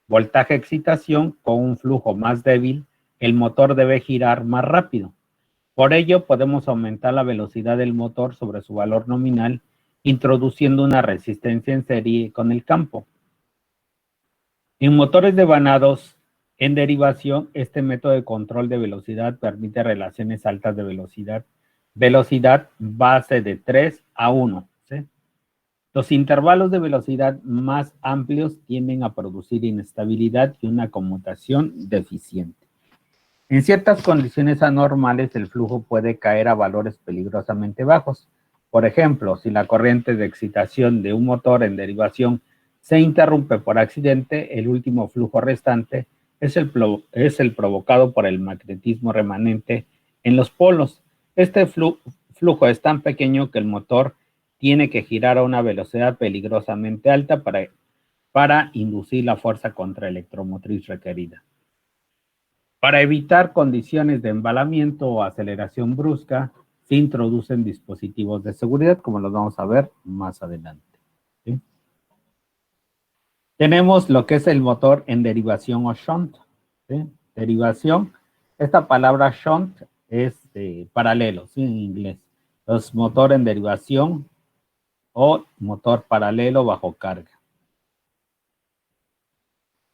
voltaje de excitación con un flujo más débil, el motor debe girar más rápido. Por ello, podemos aumentar la velocidad del motor sobre su valor nominal, introduciendo una resistencia en serie con el campo. En motores devanados en derivación, este método de control de velocidad permite relaciones altas de velocidad base de 3 a 1. ¿Sí? Los intervalos de velocidad más amplios tienden a producir inestabilidad y una conmutación deficiente. En ciertas condiciones anormales, el flujo puede caer a valores peligrosamente bajos. Por ejemplo, si la corriente de excitación de un motor en derivación se interrumpe por accidente, el último flujo restante es el provocado por el magnetismo remanente en los polos. Este flujo es tan pequeño que el motor tiene que girar a una velocidad peligrosamente alta para inducir la fuerza contraelectromotriz requerida. Para evitar condiciones de embalamiento o aceleración brusca, se introducen dispositivos de seguridad, como los vamos a ver más adelante. ¿Sí? Tenemos lo que es el motor en derivación o shunt. ¿Sí? Derivación, esta palabra shunt es paralelo, ¿sí? En inglés. Los motor en derivación o motor paralelo bajo carga.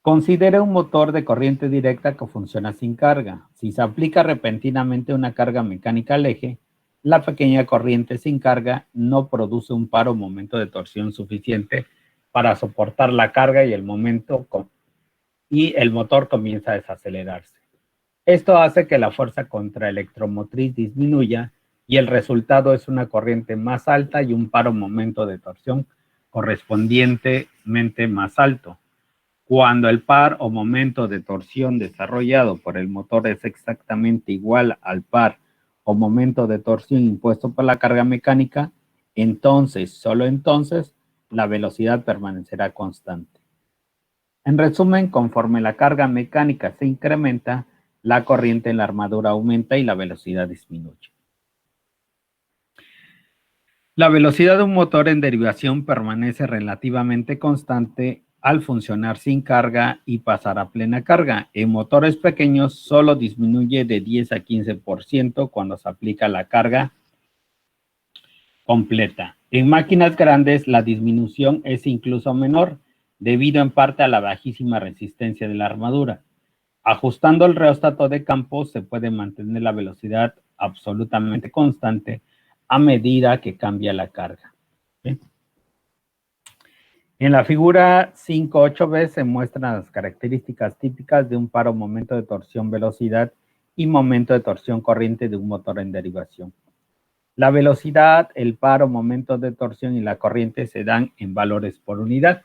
Considere un motor de corriente directa que funciona sin carga. Si se aplica repentinamente una carga mecánica al eje, la pequeña corriente sin carga no produce un par o momento de torsión suficiente para soportar la carga y el motor comienza a desacelerarse. Esto hace que la fuerza contraelectromotriz disminuya y el resultado es una corriente más alta y un par o momento de torsión correspondientemente más alto. Cuando el par o momento de torsión desarrollado por el motor es exactamente igual al par o momento de torsión impuesto por la carga mecánica, entonces, solo entonces, la velocidad permanecerá constante. En resumen, conforme la carga mecánica se incrementa, la corriente en la armadura aumenta y la velocidad disminuye. La velocidad de un motor en derivación permanece relativamente constante al funcionar sin carga y pasar a plena carga. En motores pequeños solo disminuye de 10 a 15% cuando se aplica la carga completa. En máquinas grandes la disminución es incluso menor, debido en parte a la bajísima resistencia de la armadura. Ajustando el reóstato de campo se puede mantener la velocidad absolutamente constante a medida que cambia la carga. ¿Sí? En la figura 5.8b se muestran las características típicas de un par o momento de torsión velocidad y momento de torsión corriente de un motor en derivación. La velocidad, el par o momento de torsión y la corriente se dan en valores por unidad.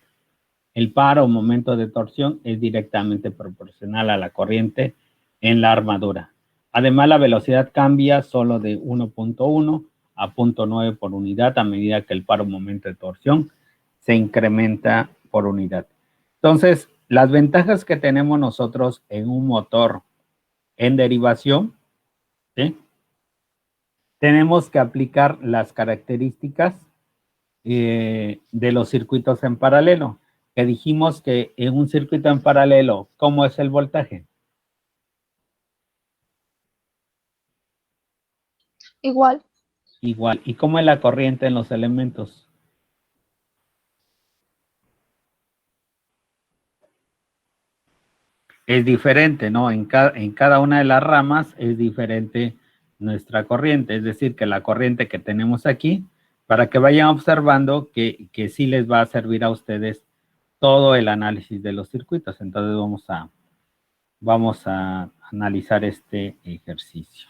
El par o momento de torsión es directamente proporcional a la corriente en la armadura. Además, la velocidad cambia solo de 1.1 a 0.9 por unidad a medida que el par o momento de torsión se incrementa por unidad. Entonces, las ventajas que tenemos nosotros en un motor en derivación, ¿sí? Tenemos que aplicar las características de los circuitos en paralelo, que dijimos que en un circuito en paralelo, ¿cómo es el voltaje? Igual. Igual. ¿Y cómo es la corriente en los elementos? Es diferente, ¿no? En cada una de las ramas es diferente nuestra corriente, es decir, que la corriente que tenemos aquí, para que vayan observando que sí les va a servir a ustedes todo el análisis de los circuitos. Entonces vamos a analizar este ejercicio.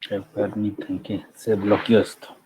Que permiten que se bloqueó esto.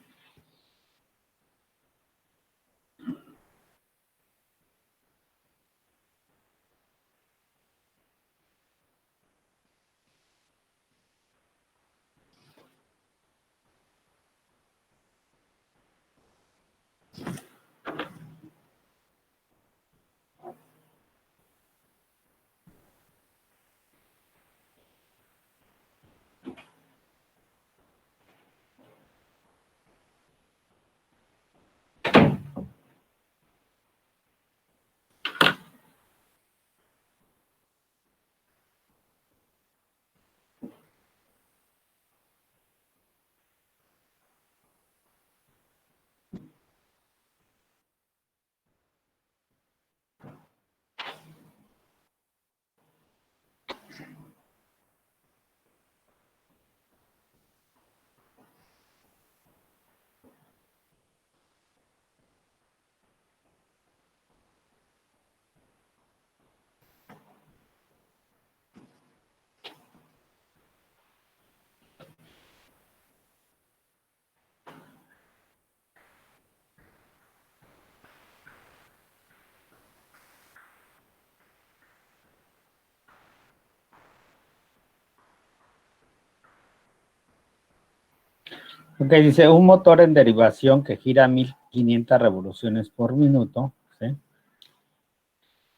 Ok, dice, un motor en derivación que gira 1500 revoluciones por minuto, ¿sí?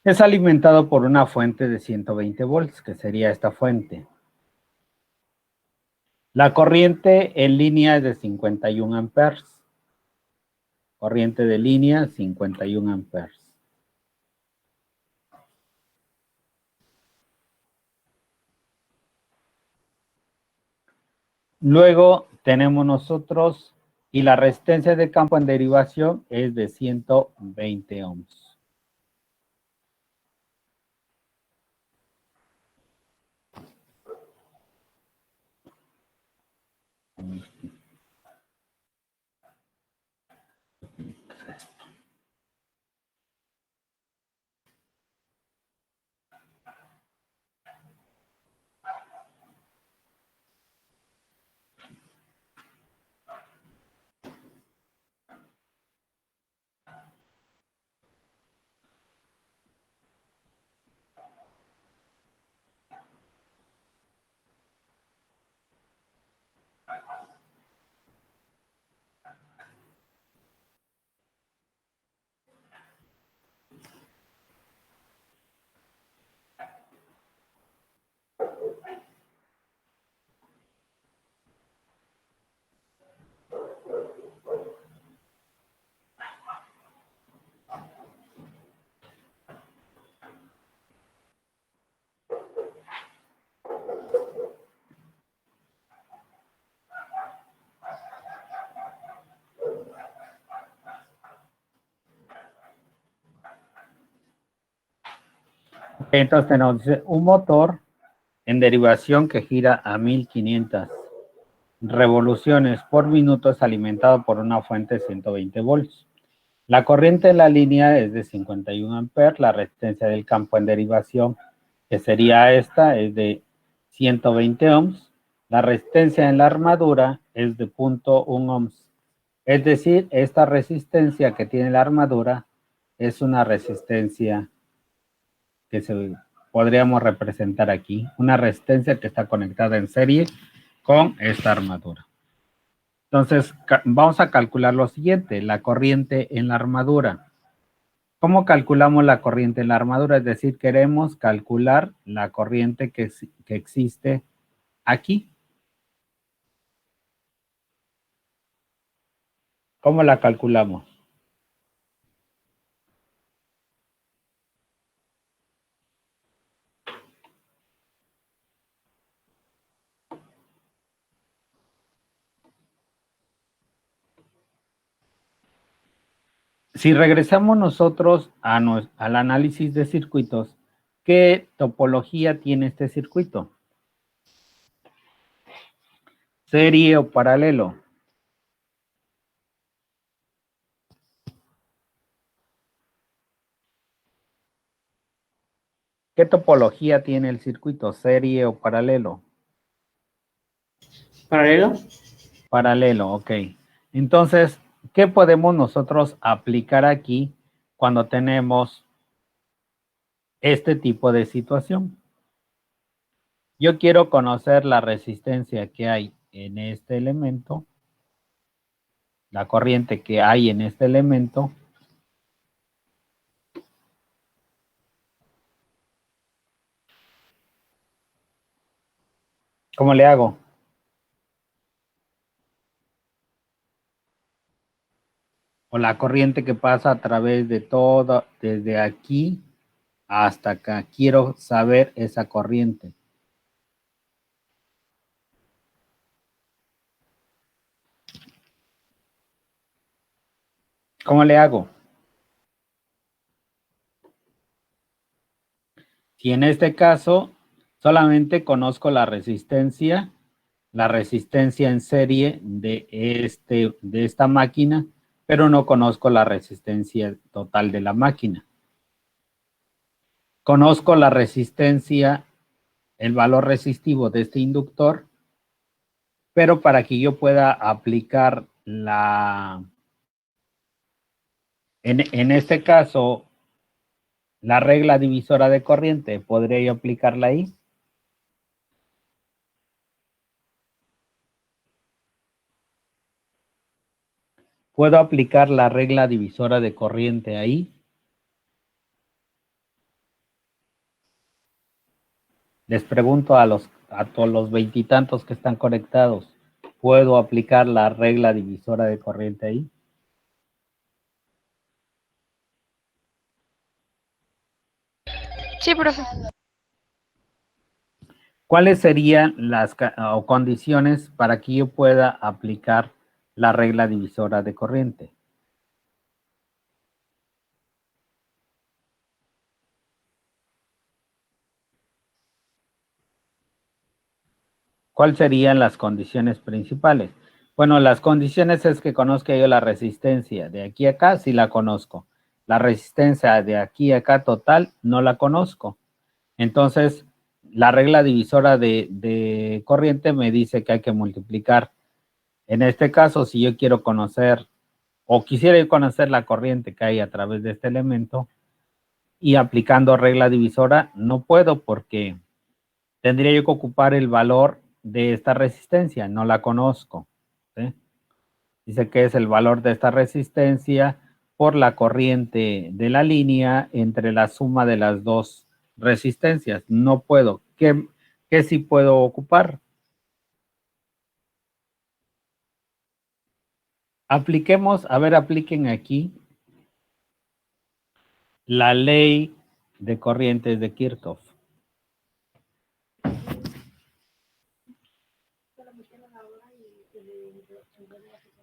Es alimentado por una fuente de 120 volts, que sería esta fuente. La corriente en línea es de 51 amperes. Corriente de línea, 51 amperes. Luego tenemos nosotros, y la resistencia de campo en derivación es de 120 ohms. entonces tenemos dice, un motor en derivación que gira a 1500 revoluciones por minuto es alimentado por una fuente de 120 volts. La corriente de la línea es de 51 amperes, la resistencia del campo en derivación, que sería esta, es de 120 ohms. La resistencia en la armadura es de 0.1 ohms. Es decir, esta resistencia que tiene la armadura es una resistencia que podríamos representar aquí, una resistencia que está conectada en serie con esta armadura. Entonces, vamos a calcular lo siguiente, la corriente en la armadura. ¿Cómo calculamos la corriente en la armadura? Es decir, queremos calcular la corriente que existe aquí. ¿Cómo la calculamos? Si regresamos nosotros al análisis de circuitos, ¿qué topología tiene este circuito? ¿Serie o paralelo? ¿Qué topología tiene el circuito? ¿Serie o paralelo? ¿Paralelo? Paralelo, ok. Entonces, ¿qué podemos nosotros aplicar aquí cuando tenemos este tipo de situación? Yo quiero conocer la resistencia que hay en este elemento, la corriente que hay en este elemento. ¿Cómo le hago? O la corriente que pasa a través de todo, desde aquí hasta acá. Quiero saber esa corriente. ¿Cómo le hago? Si en este caso solamente conozco la resistencia en serie de esta máquina, pero no conozco la resistencia total de la máquina. Conozco la resistencia, el valor resistivo de este inductor, pero para que yo pueda aplicar en este caso, la regla divisora de corriente, ¿podría yo aplicarla ahí? ¿Puedo aplicar la regla divisora de corriente ahí? Les pregunto a todos los veintitantos que están conectados, ¿puedo aplicar la regla divisora de corriente ahí? Sí, profe. ¿Cuáles serían las condiciones para que yo pueda aplicar la regla divisora de corriente? ¿Cuáles serían las condiciones principales? Bueno, las condiciones es que conozca yo la resistencia de aquí a acá, sí la conozco. La resistencia de aquí a acá total, no la conozco. Entonces, la regla divisora de corriente me dice que hay que multiplicar. En este caso, si yo quiero conocer o quisiera yo conocer la corriente que hay a través de este elemento y aplicando regla divisora, no puedo porque tendría yo que ocupar el valor de esta resistencia, no la conozco. ¿Sí? Dice que es el valor de esta resistencia por la corriente de la línea entre la suma de las dos resistencias. No puedo. ¿Qué sí puedo ocupar? Apliquemos, a ver, apliquen aquí la ley de corrientes de Kirchhoff.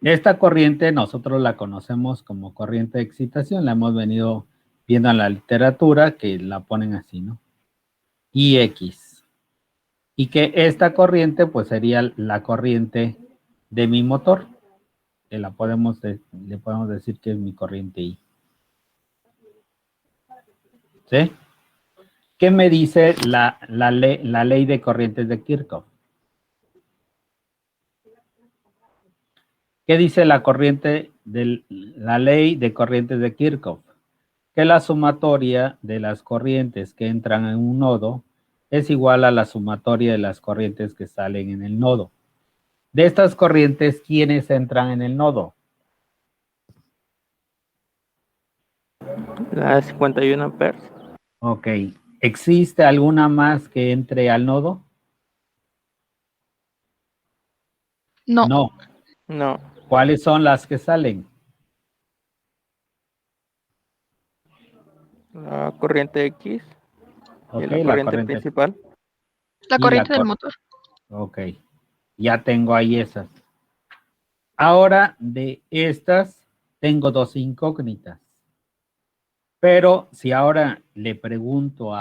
Esta corriente nosotros la conocemos como corriente de excitación, la hemos venido viendo en la literatura que la ponen así, ¿no? IX. Y que esta corriente pues sería la corriente de mi motor, que le podemos decir que es mi corriente I. ¿Sí? ¿Qué me dice la ley de corrientes de Kirchhoff? ¿Qué dice la ley de corrientes de Kirchhoff? Que la sumatoria de las corrientes que entran en un nodo es igual a la sumatoria de las corrientes que salen en el nodo. De estas corrientes, ¿quiénes entran en el nodo? La 51 amperes. Ok. ¿Existe alguna más que entre al nodo? No. No. No. ¿Cuáles son las que salen? La corriente X Ok, y la corriente principal. La y corriente del motor. Ok. Ya tengo ahí esas. Ahora, de estas, tengo dos incógnitas. Pero si ahora le pregunto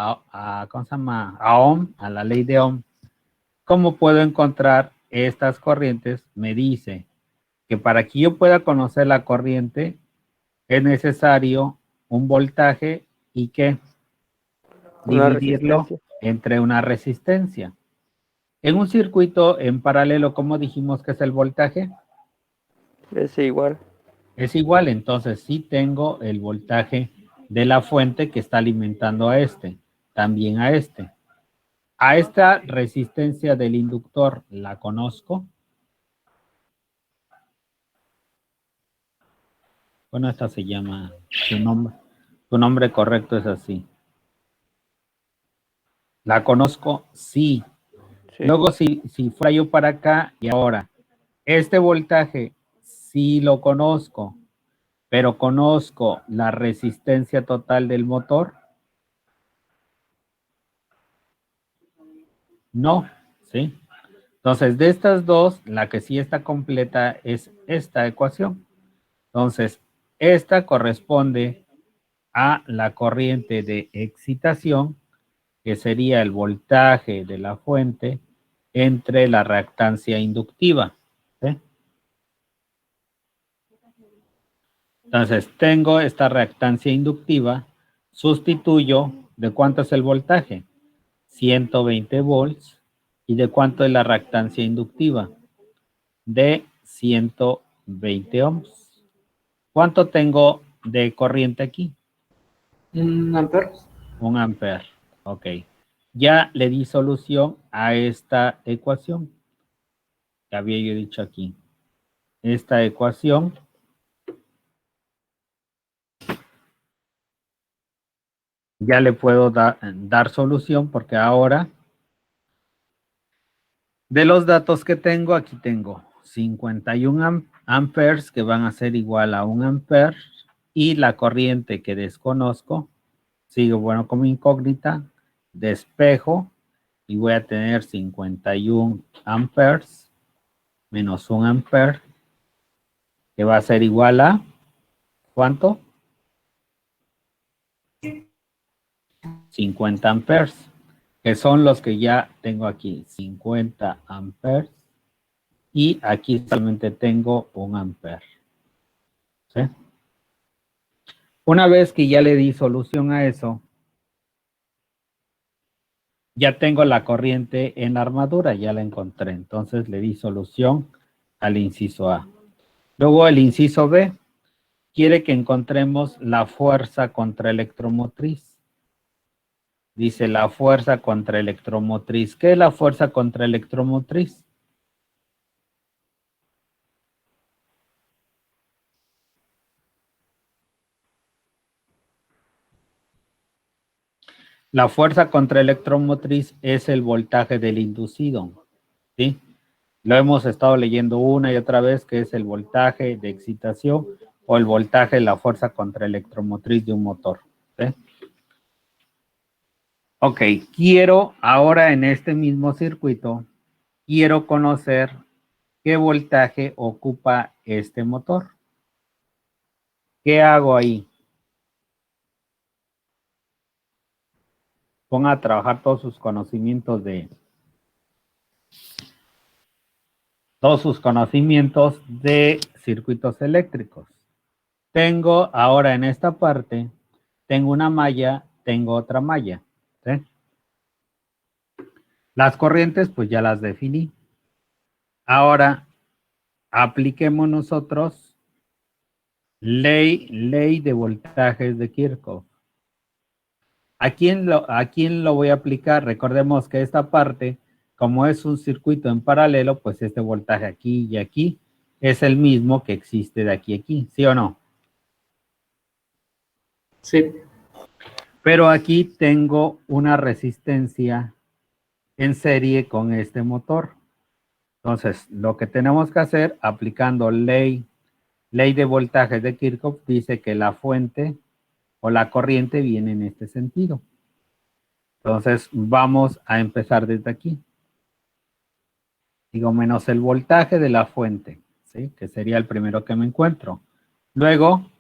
¿cómo se llama? A Ohm, a la ley de Ohm, ¿cómo puedo encontrar estas corrientes? Me dice que para que yo pueda conocer la corriente es necesario un voltaje y que Una dividirlo resistencia. entre una resistencia. En un circuito en paralelo, ¿cómo dijimos que es el voltaje? Es igual. Es igual, entonces sí tengo el voltaje de la fuente que está alimentando a este, también a este. A esta resistencia del inductor la conozco. Bueno, esta se llama, su nombre correcto es así. ¿La conozco? Sí. Sí. Luego, si fuera yo para acá y ahora, este voltaje sí lo conozco, pero conozco la resistencia total del motor. No, ¿sí? Entonces, de estas dos, la que sí está completa es esta ecuación. Entonces, esta corresponde a la corriente de excitación, que sería el voltaje de la fuente entre la reactancia inductiva. ¿Sí? Entonces, tengo esta reactancia inductiva, sustituyo, ¿de cuánto es el voltaje? 120 volts. ¿Y de cuánto es la reactancia inductiva? De 120 ohms. ¿Cuánto tengo de corriente aquí? 1 ampere. 1 ampere. Ok. Ya le di solución a esta ecuación que había yo dicho aquí. Esta ecuación ya le puedo dar solución porque ahora de los datos que tengo, aquí tengo 51 amperes que van a ser igual a 1 ampere y la corriente que desconozco, sigo bueno como incógnita, despejo y voy a tener 51 amperes menos 1 ampere que va a ser igual a ¿cuánto? 50 amperes, que son los que ya tengo aquí, 50 amperes y aquí solamente tengo 1 ampere. ¿Sí? Una vez que ya le di solución a eso, ya tengo la corriente en la armadura, ya la encontré. Entonces le di solución al inciso A. Luego el inciso B quiere que encontremos la fuerza contraelectromotriz. Dice la fuerza contraelectromotriz. ¿Qué es la fuerza contraelectromotriz? La fuerza contraelectromotriz es el voltaje del inducido, ¿sí? Lo hemos estado leyendo una y otra vez, que es el voltaje de excitación o el voltaje de la fuerza contraelectromotriz de un motor, ¿sí? Ok, quiero ahora en este mismo circuito, quiero conocer qué voltaje ocupa este motor. ¿Qué hago ahí? ponga a trabajar todos sus conocimientos de circuitos eléctricos. Tengo ahora en esta parte, tengo una malla, tengo otra malla, ¿sí? Las corrientes, pues ya las definí. Ahora, apliquemos nosotros ley de voltajes de Kirchhoff. ¿A quién lo voy a aplicar? Recordemos que esta parte, como es un circuito en paralelo, pues este voltaje aquí y aquí es el mismo que existe de aquí a aquí, ¿sí o no? Sí. Pero aquí tengo una resistencia en serie con este motor. Entonces, lo que tenemos que hacer, aplicando ley de voltajes de Kirchhoff, dice que la fuente o la corriente viene en este sentido. Entonces, vamos a empezar desde aquí. Digo, menos el voltaje de la fuente, ¿sí? Que sería el primero que me encuentro. Luego,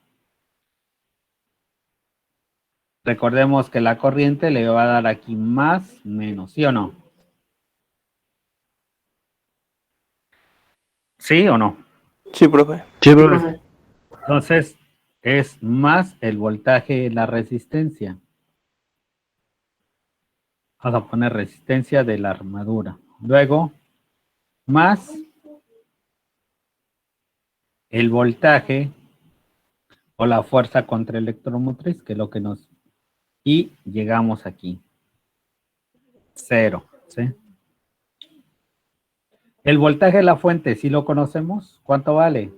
recordemos que la corriente le va a dar aquí más, menos, ¿sí o no? ¿Sí o no? Sí, profe. Sí, Profe. Entonces, es más el voltaje de la resistencia. Vamos a poner resistencia de la armadura. Luego, más el voltaje o la fuerza contraelectromotriz, que es lo que nos... Y llegamos aquí. 0, ¿sí? El voltaje de la fuente, ¿sí lo conocemos? ¿Cuánto vale?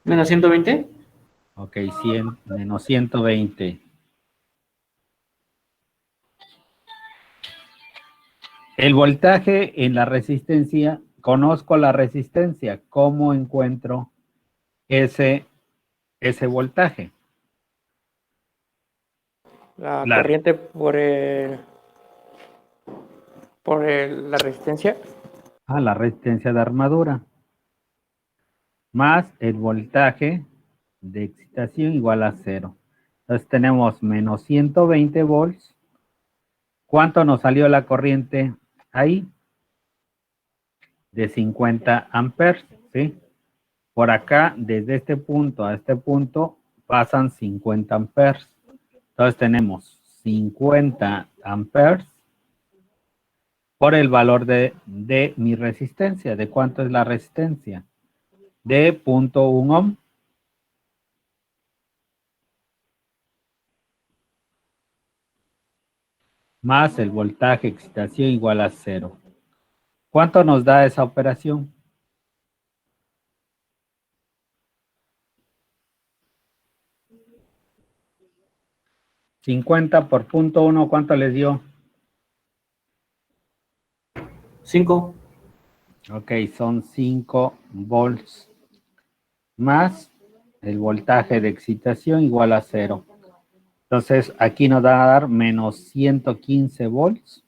Menos 120. Ok, 100 menos 120. El voltaje en la resistencia, conozco la resistencia. ¿Cómo encuentro ese voltaje? La Claro. corriente la resistencia. La resistencia de armadura. Más el voltaje de excitación igual a 0. Entonces tenemos menos 120 volts. ¿Cuánto nos salió la corriente ahí? De 50 amperes, ¿sí? Por acá, desde este punto a este punto, pasan 50 amperes. Entonces tenemos 50 amperes por el valor de mi resistencia. ¿De cuánto es la resistencia? De 0.1 ohm. Más el voltaje excitación igual a 0. ¿Cuánto nos da esa operación? $50 por 0.1, ¿cuánto les dio? 5. Ok, son 5 volts más el voltaje de excitación igual a 0. Entonces, aquí nos va a dar menos 115 volts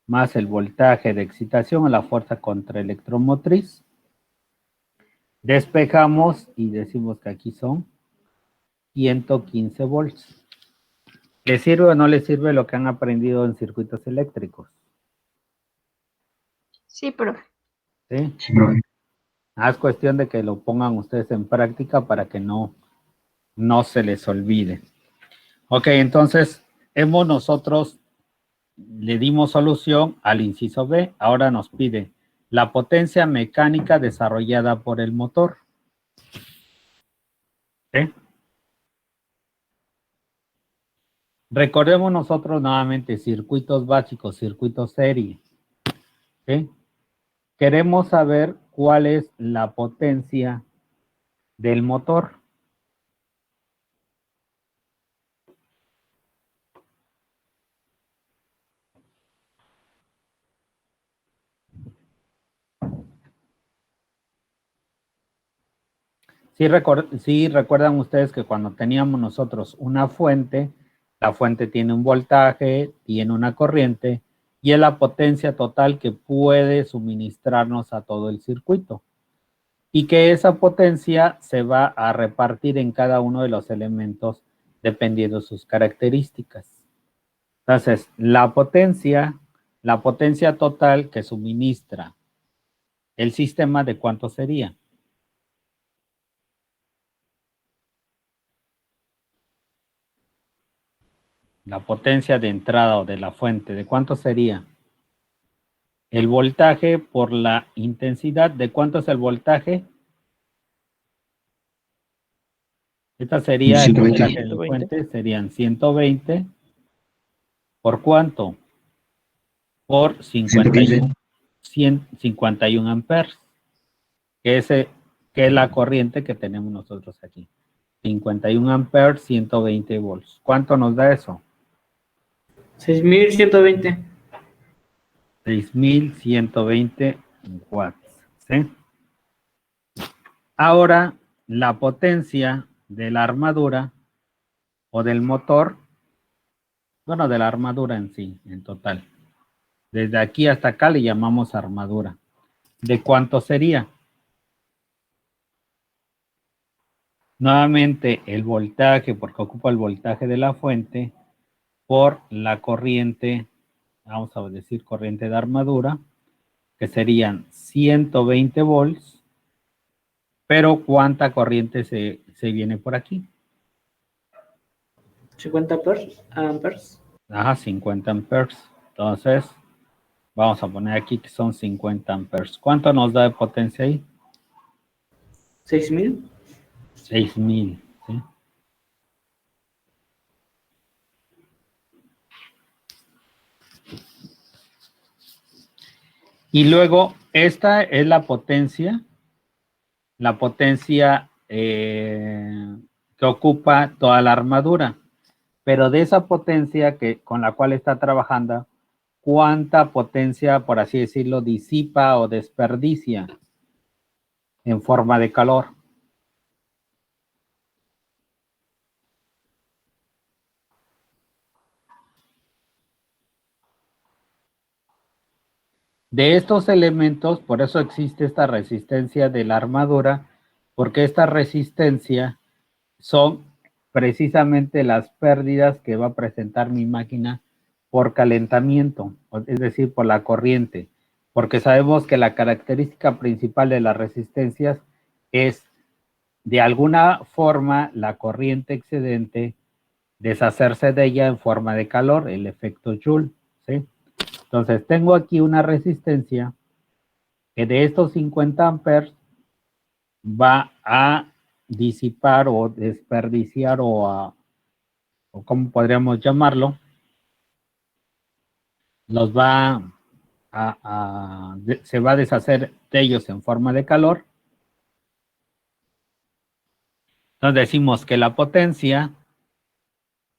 más el voltaje de excitación a la fuerza contraelectromotriz. Despejamos y decimos que aquí son 115 volts. ¿Les sirve o no les sirve lo que han aprendido en circuitos eléctricos? Sí, profe. ¿Sí? Sí, profe. Es cuestión de que lo pongan ustedes en práctica para que no se les olvide. Ok, entonces nosotros le dimos solución al inciso B. Ahora nos pide la potencia mecánica desarrollada por el motor. ¿Sí? Recordemos nosotros nuevamente circuitos básicos, circuitos serie. ¿Sí? Queremos saber cuál es la potencia del motor. Sí recuerdan ustedes que cuando teníamos nosotros una fuente, la fuente tiene un voltaje, tiene una corriente y es la potencia total que puede suministrarnos a todo el circuito. Y que esa potencia se va a repartir en cada uno de los elementos dependiendo de sus características. Entonces, la potencia total que suministra el sistema, ¿de cuánto sería? La potencia de entrada o de la fuente, ¿de cuánto sería? El voltaje por la intensidad, ¿de cuánto es el voltaje? Esta sería el 120. voltaje de la fuente, serían 120. ¿Por cuánto? Por 51, 51 amperes, que es la corriente que tenemos nosotros aquí. 51 amperes, 120 volts. ¿Cuánto nos da eso? 6120. 6120 watts. ¿Sí? Ahora, la potencia de la armadura o del motor, bueno, de la armadura en sí, en total. Desde aquí hasta acá le llamamos armadura. ¿De cuánto sería? Nuevamente el voltaje, porque ocupa el voltaje de la fuente, por la corriente, vamos a decir corriente de armadura, que serían 120 volts, pero ¿cuánta corriente se viene por aquí? 50 amperes. Ajá, 50 amperes. Entonces, vamos a poner aquí que son 50 amperes. ¿Cuánto nos da de potencia ahí? 6000. 6000, ¿sí? Y luego, esta es la potencia que ocupa toda la armadura. Pero de esa potencia con la cual está trabajando, ¿cuánta potencia, por así decirlo, disipa o desperdicia en forma de calor? De estos elementos, por eso existe esta resistencia de la armadura, porque esta resistencia son precisamente las pérdidas que va a presentar mi máquina por calentamiento, es decir, por la corriente, porque sabemos que la característica principal de las resistencias es, de alguna forma, la corriente excedente deshacerse de ella en forma de calor, el efecto Joule, ¿sí? Entonces, tengo aquí una resistencia que de estos 50 amperes va a disipar o desperdiciar o ¿cómo podríamos llamarlo? Los va se va a deshacer de ellos en forma de calor. Entonces decimos que la potencia,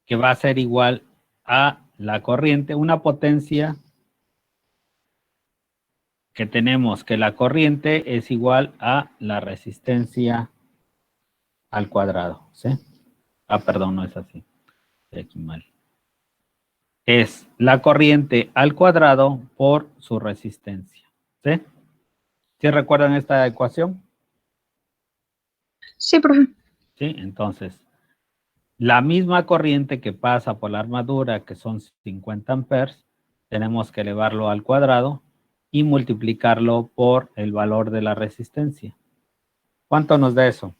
que va a ser igual a la corriente, una potencia que tenemos que la corriente es igual a la resistencia al cuadrado, ¿sí? Ah, perdón, no es así. Estoy aquí mal. Es la corriente al cuadrado por su resistencia, ¿sí? ¿Sí recuerdan esta ecuación? Sí, profe. Sí, entonces, la misma corriente que pasa por la armadura, que son 50 amperes, tenemos que elevarlo al cuadrado y multiplicarlo por el valor de la resistencia. ¿Cuánto nos da eso?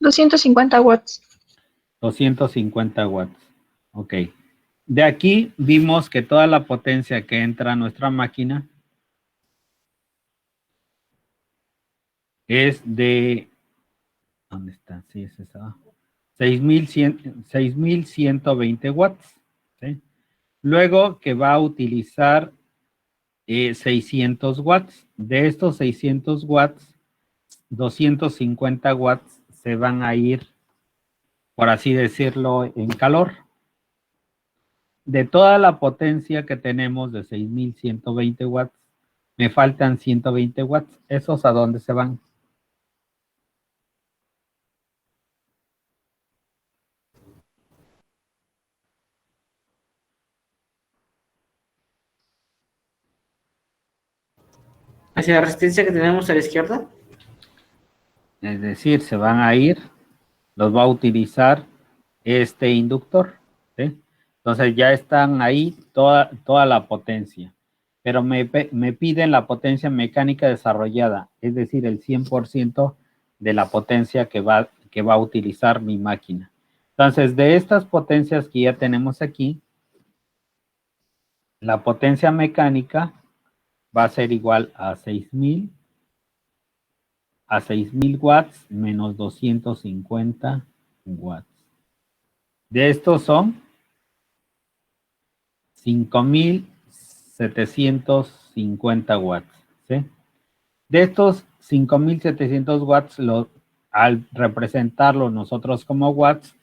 250 watts. 250 watts. Ok. De aquí vimos que toda la potencia que entra a nuestra máquina es de... ¿Dónde está? Sí, es esa. 6120 watts. ¿Sí? Luego que va a utilizar 600 watts. De estos 600 watts, 250 watts se van a ir, por así decirlo, en calor. De toda la potencia que tenemos de 6120 watts, me faltan 120 watts. ¿Esos a dónde se van? Hacia la resistencia que tenemos a la izquierda. Es decir, se van a ir, los va a utilizar este inductor, ¿sí? Entonces ya están ahí toda la potencia, pero me piden la potencia mecánica desarrollada, es decir, el 100% de la potencia que va a utilizar mi máquina. Entonces, de estas potencias que ya tenemos aquí, la potencia mecánica va a ser igual a 6,000 watts menos 250 watts. De estos son 5,750 watts, ¿sí? De estos 5,700 watts, al representarlo nosotros como watts,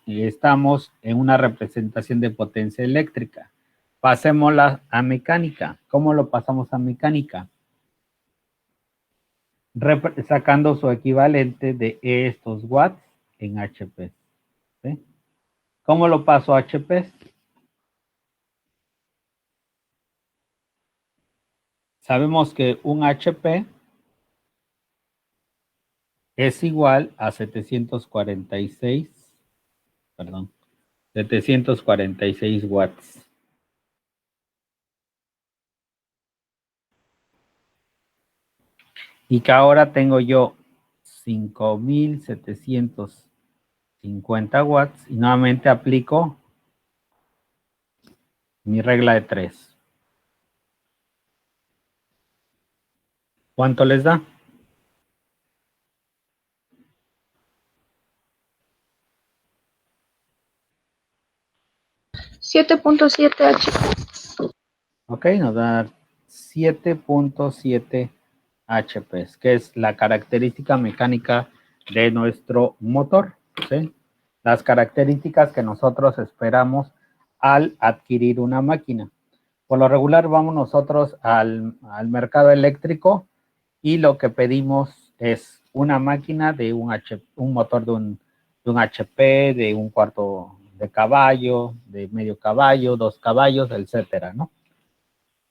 estamos en una representación de potencia eléctrica. Pasémosla a mecánica. ¿Cómo lo pasamos a mecánica? Sacando su equivalente de estos watts en HP, ¿sí? ¿Cómo lo paso a HP? Sabemos que un HP es igual a 746 watts. Y que ahora tengo yo 5,750 watts y nuevamente aplico mi regla de 3. ¿Cuánto les da? 7.7 HP. Ok, nos da 7.7 HP, que es la característica mecánica de nuestro motor, ¿sí? Las características que nosotros esperamos al adquirir una máquina. Por lo regular vamos nosotros al mercado eléctrico y lo que pedimos es una máquina de un motor de un HP, de un cuarto de caballo, de medio caballo, 2 caballos, etcétera, ¿no?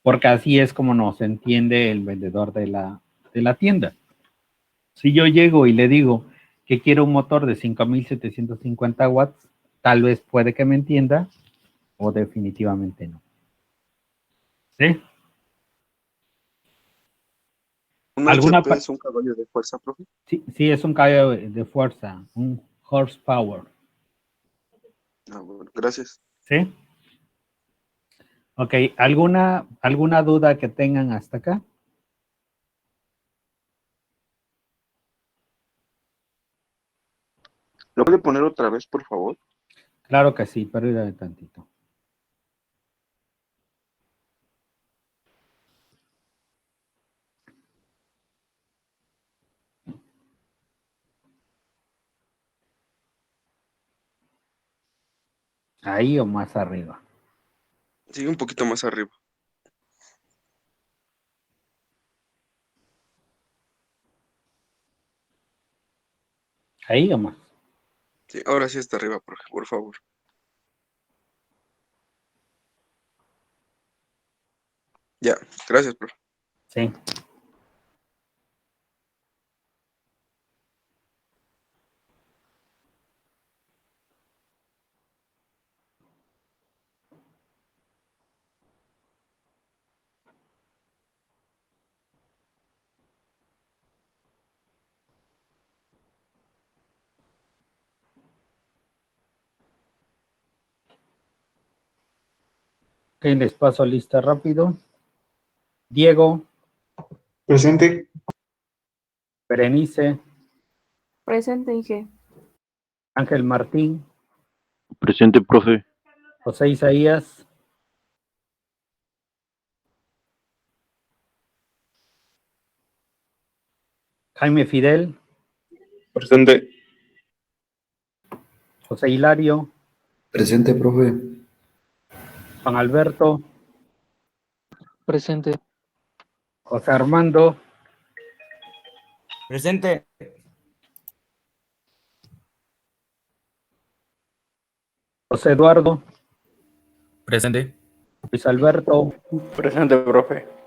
Porque así es como nos entiende el vendedor de la tienda. Si yo llego y le digo que quiero un motor de 5,750 watts, tal vez puede que me entienda o definitivamente no. ¿Sí? ¿Un ¿Alguna HP es un caballo de fuerza, profe? Sí, es un caballo de fuerza, un horsepower. Ah, bueno, gracias. ¿Sí? Ok, ¿alguna duda que tengan hasta acá? ¿Lo puede poner otra vez, por favor? Claro que sí, pero de tantito. Ahí o más arriba. Sigue un poquito más arriba. Ahí o más. Sí, ahora sí está arriba, profe, por favor. Ya, gracias, profe. Sí. Ok, les paso lista rápido. Diego, Presente. Berenice, Presente, Inge. Ángel Martín, Presente, profe. José Isaías, Jaime Fidel, Presente. José Hilario, Presente, profe. Juan Alberto, Presente. José Armando, Presente. José Eduardo, Presente. Luis Alberto, Presente, profe.